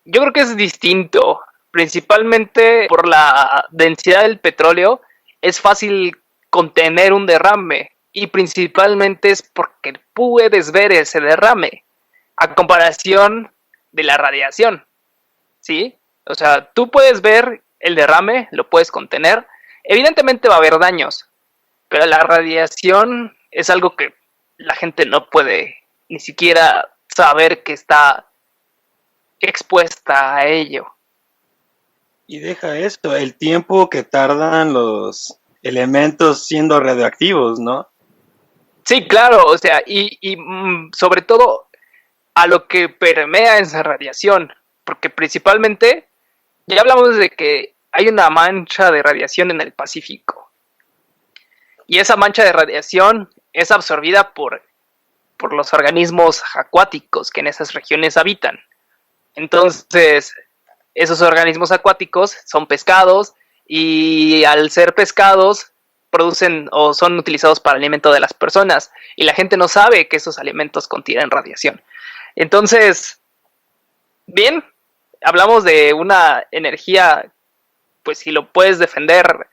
yo creo que es distinto, principalmente por la densidad del petróleo, es fácil contener un derrame y principalmente es porque puedes ver ese derrame a comparación de la radiación, ¿sí? O sea, tú puedes ver el derrame, lo puedes contener, evidentemente va a haber daños, pero la radiación es algo que la gente no puede ni siquiera saber que está expuesta a ello. Y deja esto, el tiempo que tardan los elementos siendo radioactivos, ¿no? Sí, claro, o sea, sobre todo a lo que permea esa radiación, porque principalmente ya hablamos de que hay una mancha de radiación en el Pacífico y esa mancha de radiación es absorbida por los organismos acuáticos que en esas regiones habitan. Entonces, esos organismos acuáticos son pescados y al ser pescados producen o son utilizados para alimento de las personas y la gente no sabe que esos alimentos contienen radiación. Entonces, bien, hablamos de una energía, pues si lo puedes defender,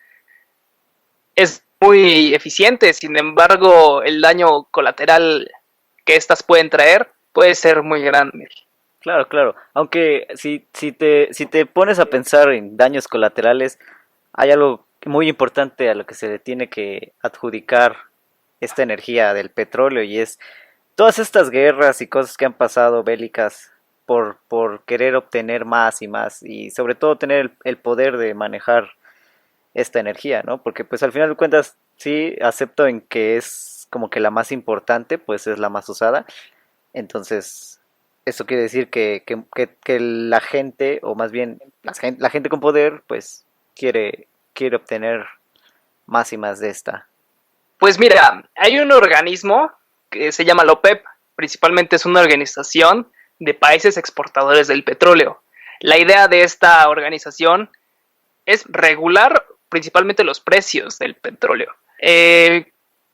es muy eficiente, sin embargo, el daño colateral que estas pueden traer puede ser muy grande. Claro, claro. Aunque si te pones a pensar en daños colaterales, hay algo muy importante a lo que se le tiene que adjudicar esta energía del petróleo y es todas estas guerras y cosas que han pasado bélicas por querer obtener más y más y sobre todo tener el poder de manejar esta energía, ¿no? Porque pues al final de cuentas sí acepto en que es como que la más importante, pues es la más usada. Entonces, eso quiere decir que la gente, o más bien la gente con poder, pues quiere obtener más y más de esta. Pues mira, hay un organismo que se llama la OPEP, principalmente es una organización de países exportadores del petróleo. La idea de esta organización es regular principalmente los precios del petróleo.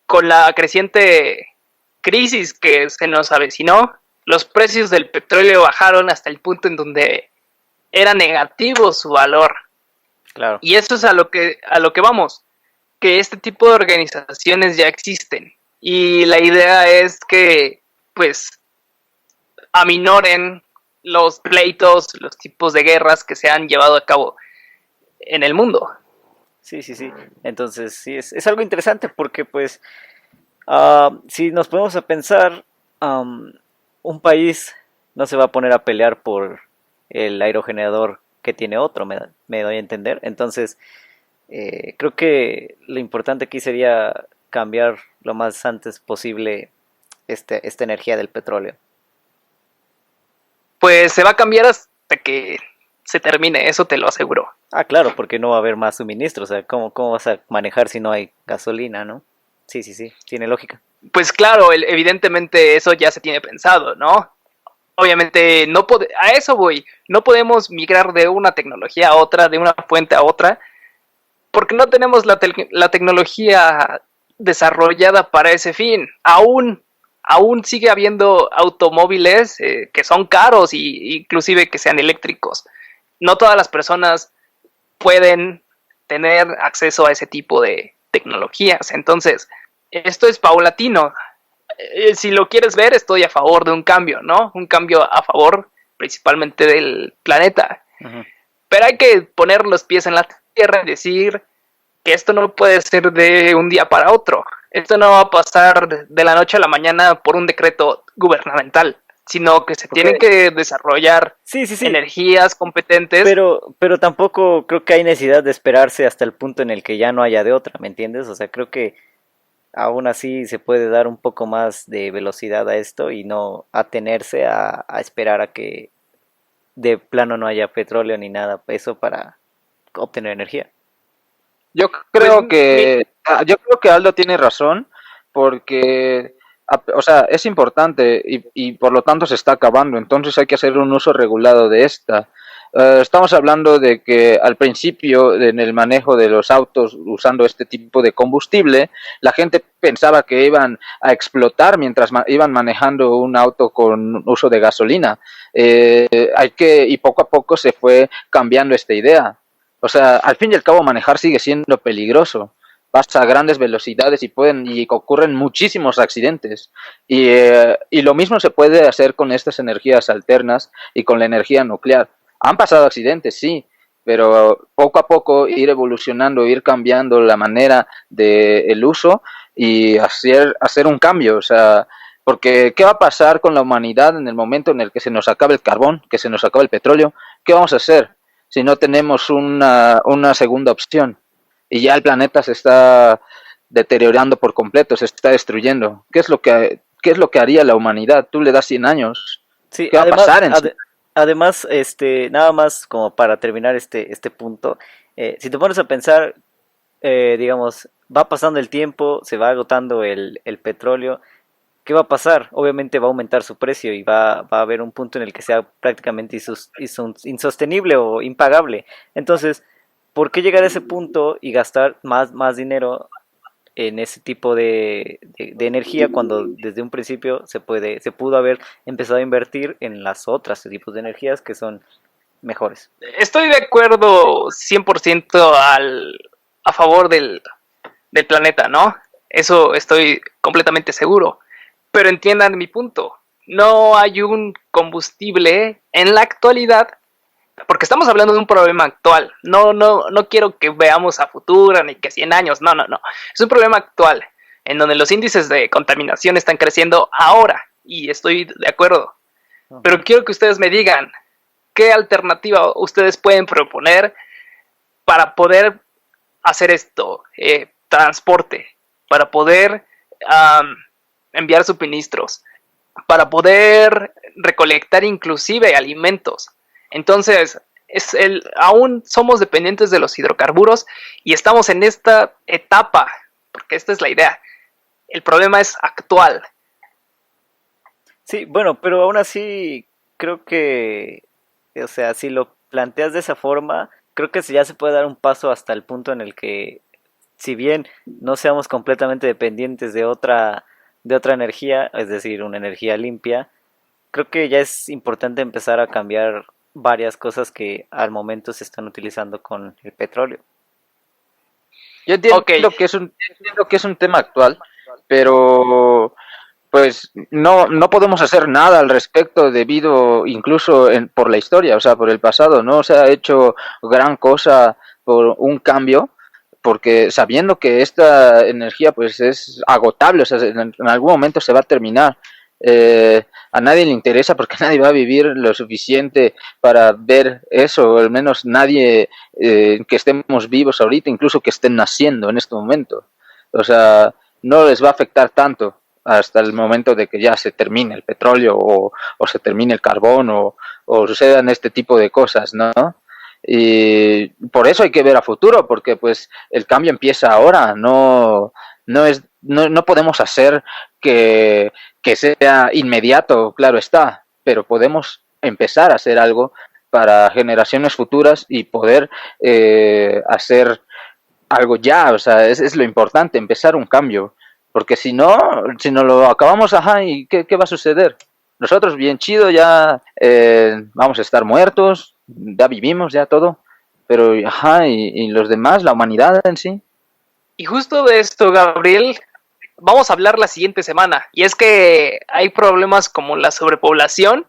Con la creciente crisis que se nos avecinó, los precios del petróleo bajaron hasta el punto en donde era negativo su valor. Claro. Y eso es a lo que vamos, que este tipo de organizaciones ya existen. Y la idea es que, pues, aminoren los pleitos, los tipos de guerras que se han llevado a cabo en el mundo. Sí, sí, sí. Entonces, sí, es algo interesante porque, pues, si nos ponemos a pensar, un país no se va a poner a pelear por el aerogenerador que tiene otro, me doy a entender. Entonces, creo que lo importante aquí sería cambiar lo más antes posible esta energía del petróleo. Pues se va a cambiar hasta que se termine, eso te lo aseguro. Ah, claro, porque no va a haber más suministro. O sea, ¿cómo vas a manejar si no hay gasolina, no? Sí, sí, sí, tiene lógica. Pues claro, evidentemente eso ya se tiene pensado, ¿no? Obviamente a eso voy, no podemos migrar de una tecnología a otra, de una fuente a otra, porque no tenemos la tecnología desarrollada para ese fin. Aún sigue habiendo automóviles que son caros y inclusive que sean eléctricos. No todas las personas pueden tener acceso a ese tipo de tecnologías. Entonces, esto es paulatino. Si lo quieres ver, estoy a favor de un cambio, ¿no? Un cambio a favor principalmente del planeta. Ujú. Pero hay que poner los pies en la tierra y decir que esto no puede ser de un día para otro. Esto no va a pasar de la noche a la mañana por un decreto gubernamental, sino que se tienen que desarrollar Sí, sí, sí. energías competentes. Pero tampoco creo que hay necesidad de esperarse hasta el punto en el que ya no haya de otra, ¿me entiendes? O sea, creo que aún así se puede dar un poco más de velocidad a esto y no atenerse a esperar a que de plano no haya petróleo ni nada, eso para obtener energía. Yo creo que Aldo tiene razón, porque O sea, es importante y por lo tanto se está acabando, entonces hay que hacer un uso regulado de esta. Estamos hablando de que al principio, en el manejo de los autos usando este tipo de combustible, la gente pensaba que iban a explotar mientras iban manejando un auto con uso de gasolina. Y poco a poco se fue cambiando esta idea. O sea, al fin y al cabo manejar sigue siendo peligroso. Vas a grandes velocidades y ocurren muchísimos accidentes. Y lo mismo se puede hacer con estas energías alternas y con la energía nuclear. Han pasado accidentes, sí, pero poco a poco ir evolucionando, ir cambiando la manera del uso y hacer un cambio. O sea, porque ¿qué va a pasar con la humanidad en el momento en el que se nos acabe el carbón, que se nos acabe el petróleo? ¿Qué vamos a hacer si no tenemos una segunda opción? Y ya el planeta se está deteriorando por completo, se está destruyendo. ¿Qué es lo que haría la humanidad? Tú le das 100 años. Sí, ¿Qué va a pasar en 100 además, nada más como para terminar este punto, si te pones a pensar, digamos, va pasando el tiempo, se va agotando el petróleo, ¿qué va a pasar? Obviamente va a aumentar su precio y va a haber un punto en el que sea prácticamente insostenible o impagable. Entonces, ¿por qué llegar a ese punto y gastar más dinero en ese tipo de energía cuando desde un principio se pudo haber empezado a invertir en las otras tipos de energías que son mejores? Estoy de acuerdo 100% a favor del planeta, ¿no? Eso estoy completamente seguro. Pero entiendan mi punto. No hay un combustible en la actualidad, porque estamos hablando de un problema actual. No quiero que veamos a futuro ni que 100 años. No. Es un problema actual en donde los índices de contaminación están creciendo ahora y estoy de acuerdo. Pero quiero que ustedes me digan qué alternativa ustedes pueden proponer para poder hacer esto, transporte, para poder enviar suministros, para poder recolectar inclusive alimentos. Entonces, aún somos dependientes de los hidrocarburos y estamos en esta etapa, porque esta es la idea. El problema es actual. Sí, bueno, pero aún así creo que, o sea, si lo planteas de esa forma, creo que ya se puede dar un paso hasta el punto en el que, si bien no seamos completamente dependientes de otra energía, es decir, una energía limpia, creo que ya es importante empezar a cambiar varias cosas que al momento se están utilizando con el petróleo. Yo entiendo Ok, entiendo que es un tema actual, pero pues no podemos hacer nada al respecto debido incluso por la historia, o sea, por el pasado. No se ha hecho gran cosa por un cambio, porque sabiendo que esta energía pues es agotable, o sea, en algún momento se va a terminar. A nadie le interesa porque nadie va a vivir lo suficiente para ver eso, o al menos nadie que estemos vivos ahorita, incluso que estén naciendo en este momento. O sea, no les va a afectar tanto hasta el momento de que ya se termine el petróleo o se termine el carbón o sucedan este tipo de cosas, ¿no? Y por eso hay que ver a futuro, porque pues el cambio empieza ahora, no podemos hacer que sea inmediato, claro está, pero podemos empezar a hacer algo para generaciones futuras y poder hacer algo ya, o sea, es lo importante, empezar un cambio, porque si no lo acabamos, ajá, ¿y qué va a suceder? Nosotros bien chido, ya vamos a estar muertos, ya vivimos, ya todo, pero ajá, y los demás, la humanidad en sí. y justo de esto, Gabriel, vamos a hablar la siguiente semana. Y es que hay problemas como la sobrepoblación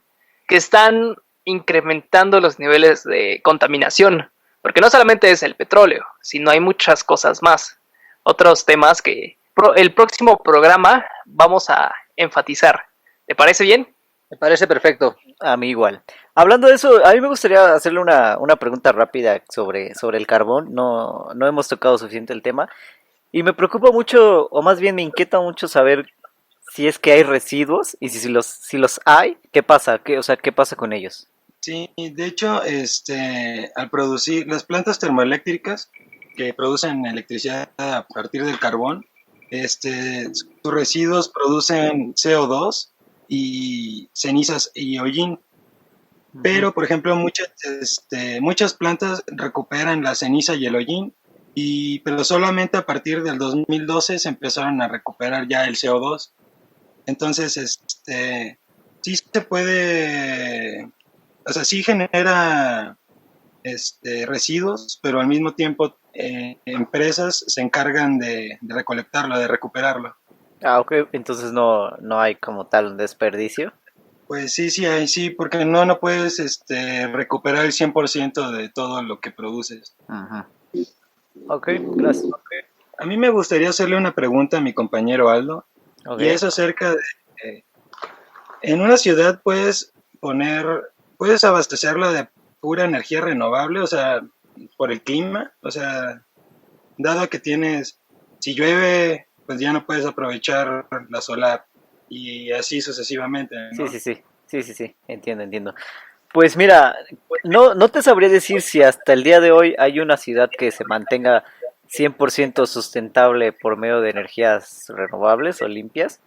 que están incrementando los niveles de contaminación. Porque no solamente es el petróleo, sino hay muchas cosas más. Otros temas que el próximo programa vamos a enfatizar. ¿Te parece bien? Me parece perfecto. A mí igual. Hablando de eso, a mí me gustaría hacerle una pregunta rápida sobre el carbón. No hemos tocado suficiente el tema. Y me preocupa mucho, o más bien me inquieta mucho saber si es que hay residuos y si los hay, ¿qué pasa? O sea, ¿qué pasa con ellos? Sí, de hecho, al producir las plantas termoeléctricas que producen electricidad a partir del carbón, sus residuos producen CO2 y cenizas y hollín. Pero, por ejemplo, muchas plantas recuperan la ceniza y el hollín, pero solamente a partir del 2012 se empezaron a recuperar ya el CO2. Entonces, sí se puede, o sea, sí genera residuos, pero al mismo tiempo empresas se encargan de recolectarlo, de recuperarlo. Ah, ok, entonces no hay como tal un desperdicio. Pues sí hay, sí, porque no puedes recuperar el 100% de todo lo que produces. Ajá. Ok, gracias. A mí me gustaría hacerle una pregunta a mi compañero Aldo, Ok. y es acerca de, en una ciudad puedes abastecerla de pura energía renovable, o sea, por el clima, o sea, dado que si llueve, pues ya no puedes aprovechar la solar, y así sucesivamente, ¿no? Sí, entiendo. Pues mira, no te sabría decir si hasta el día de hoy hay una ciudad que se mantenga 100% sustentable por medio de energías renovables o limpias.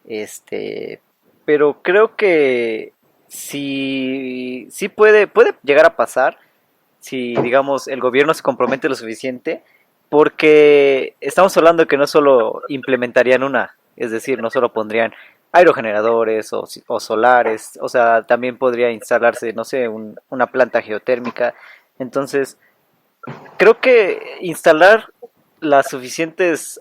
Este, pero creo que sí puede llegar a pasar si, digamos, el gobierno se compromete lo suficiente, porque estamos hablando de que no solo implementarían una, es decir, no solo pondrían aerogeneradores o solares, o sea, también podría instalarse, no sé, una planta geotérmica. Entonces, creo que instalar las suficientes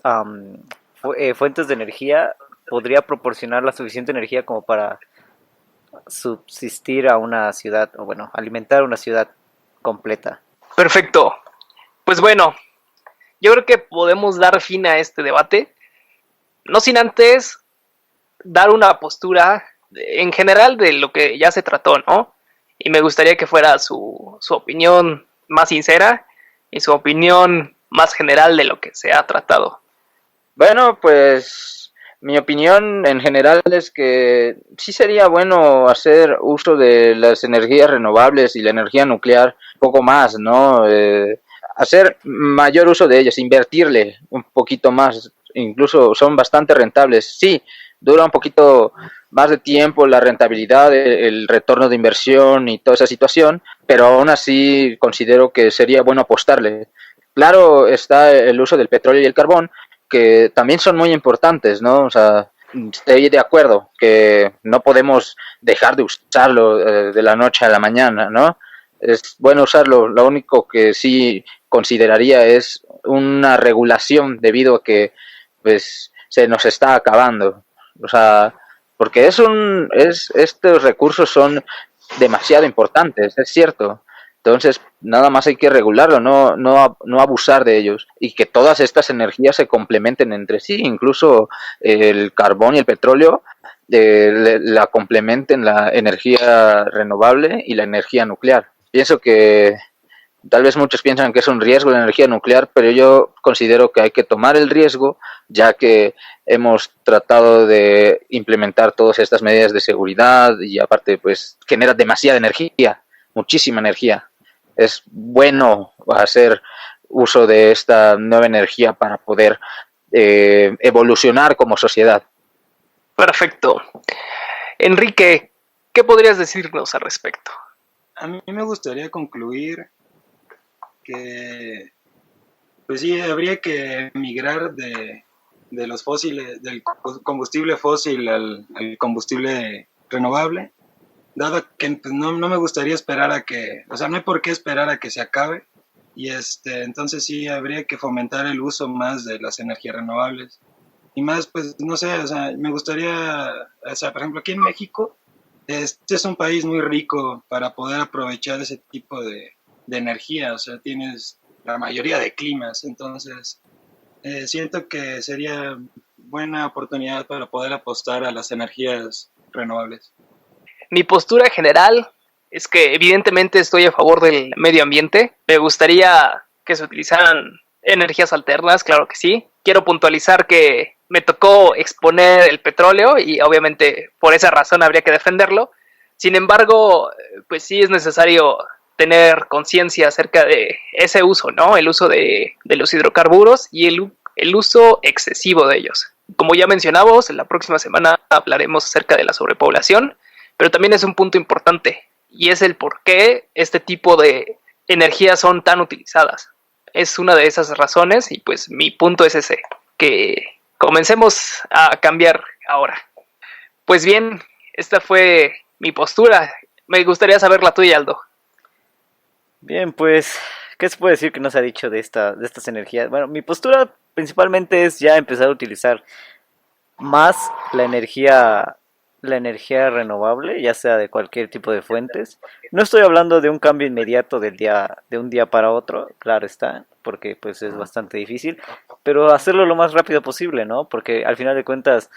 fuentes de energía podría proporcionar la suficiente energía como para subsistir a una ciudad, o bueno, alimentar una ciudad completa. Perfecto. Pues bueno, yo creo que podemos dar fin a este debate, no sin antes dar una postura en general de lo que ya se trató, ¿no? Y me gustaría que fuera su opinión más sincera y su opinión más general de lo que se ha tratado. Bueno, pues mi opinión en general es que sí sería bueno hacer uso de las energías renovables y la energía nuclear un poco más, ¿no? Hacer mayor uso de ellas, invertirle un poquito más, incluso son bastante rentables. Sí, dura un poquito más de tiempo la rentabilidad, el retorno de inversión y toda esa situación, pero aún así considero que sería bueno apostarle. Claro está el uso del petróleo y el carbón, que también son muy importantes, ¿no? O sea, estoy de acuerdo que no podemos dejar de usarlo de la noche a la mañana, ¿no? Es bueno usarlo, lo único que sí consideraría es una regulación debido a que pues se nos está acabando. O sea, porque estos recursos son demasiado importantes, es cierto. Entonces, nada más hay que regularlo, no abusar de ellos y que todas estas energías se complementen entre sí, incluso el carbón y el petróleo la complementen la energía renovable y la energía nuclear. Pienso que tal vez muchos piensan que es un riesgo la energía nuclear, pero yo considero que hay que tomar el riesgo, ya que hemos tratado de implementar todas estas medidas de seguridad y aparte pues genera demasiada energía, muchísima energía. Es bueno hacer uso de esta nueva energía para poder evolucionar como sociedad. Perfecto. Enrique, ¿qué podrías decirnos al respecto? A mí me gustaría concluir que, pues sí, habría que migrar de los fósiles, del combustible fósil al combustible renovable, dado que pues, no me gustaría esperar a que, o sea, no hay por qué esperar a que se acabe, y entonces sí habría que fomentar el uso más de las energías renovables. Y más, pues, no sé, o sea, me gustaría, o sea, por ejemplo, aquí en México, este es un país muy rico para poder aprovechar ese tipo de energía, o sea, tienes la mayoría de climas, entonces siento que sería buena oportunidad para poder apostar a las energías renovables. Mi postura general es que evidentemente estoy a favor del medio ambiente. Me gustaría que se utilizaran energías alternas, claro que sí. Quiero puntualizar que me tocó exponer el petróleo y obviamente por esa razón habría que defenderlo. Sin embargo, pues sí es necesario tener conciencia acerca de ese uso, ¿no? El uso de los hidrocarburos y el uso excesivo de ellos. Como ya mencionamos, en la próxima semana hablaremos acerca de la sobrepoblación, pero también es un punto importante, y es el por qué este tipo de energías son tan utilizadas. Es una de esas razones, y pues mi punto es ese, que comencemos a cambiar ahora. Pues bien, esta fue mi postura. Me gustaría saber la tuya, Aldo. Bien, pues, ¿qué se puede decir que no se ha dicho de estas energías? Bueno, mi postura principalmente es ya empezar a utilizar más la energía renovable, ya sea de cualquier tipo de fuentes. No estoy hablando de un cambio inmediato de un día para otro, claro está, porque pues es bastante difícil, pero hacerlo lo más rápido posible, ¿no? Porque al final de cuentas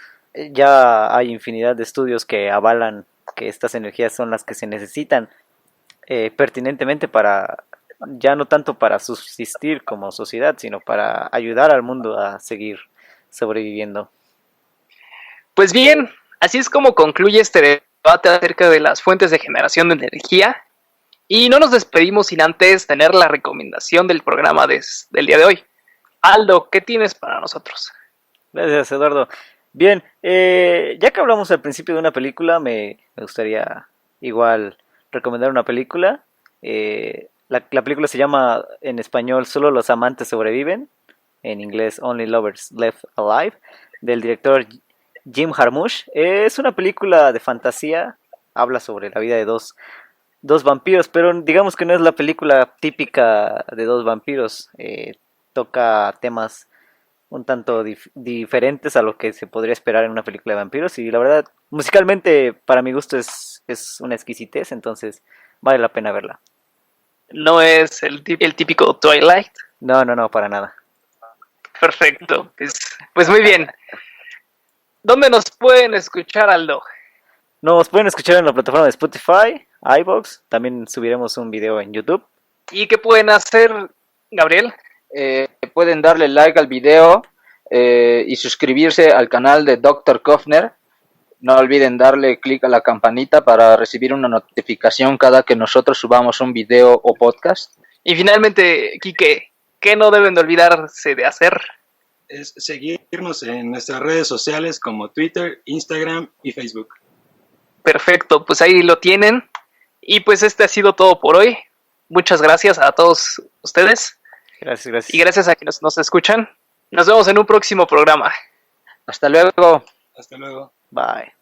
ya hay infinidad de estudios que avalan que estas energías son las que se necesitan pertinentemente para, ya no tanto para subsistir como sociedad, sino para ayudar al mundo a seguir sobreviviendo. Pues bien, así es como concluye este debate acerca de las fuentes de generación de energía. Y no nos despedimos sin antes tener la recomendación del programa del día de hoy. Aldo, ¿qué tienes para nosotros? Gracias, Eduardo. Bien, ya que hablamos al principio de una película, me gustaría igual recomendar una película. La película se llama en español Solo los amantes sobreviven, en inglés Only Lovers Left Alive, del director Jim Jarmusch. Es una película de fantasía, habla sobre la vida de dos vampiros, pero digamos que no es la película típica de dos vampiros. Toca temas un tanto diferentes a lo que se podría esperar en una película de vampiros, y la verdad, musicalmente para mi gusto es una exquisitez, entonces vale la pena verla. ¿No es el típico Twilight? No, para nada. Perfecto, pues muy bien. ¿Dónde nos pueden escuchar, Aldo? Nos pueden escuchar en la plataforma de Spotify, iVoox, también subiremos un video en YouTube. ¿Y qué pueden hacer, Gabriel? Pueden darle like al video y suscribirse al canal de Dr. Kofner. No olviden darle clic a la campanita para recibir una notificación cada que nosotros subamos un video o podcast. Y finalmente, Quique, ¿qué no deben de olvidarse de hacer? Es seguirnos en nuestras redes sociales como Twitter, Instagram y Facebook. Perfecto, pues ahí lo tienen. Y pues este ha sido todo por hoy. Muchas gracias a todos ustedes. Gracias. Y gracias a quienes nos escuchan. Nos vemos en un próximo programa. Hasta luego. Hasta luego. Bye.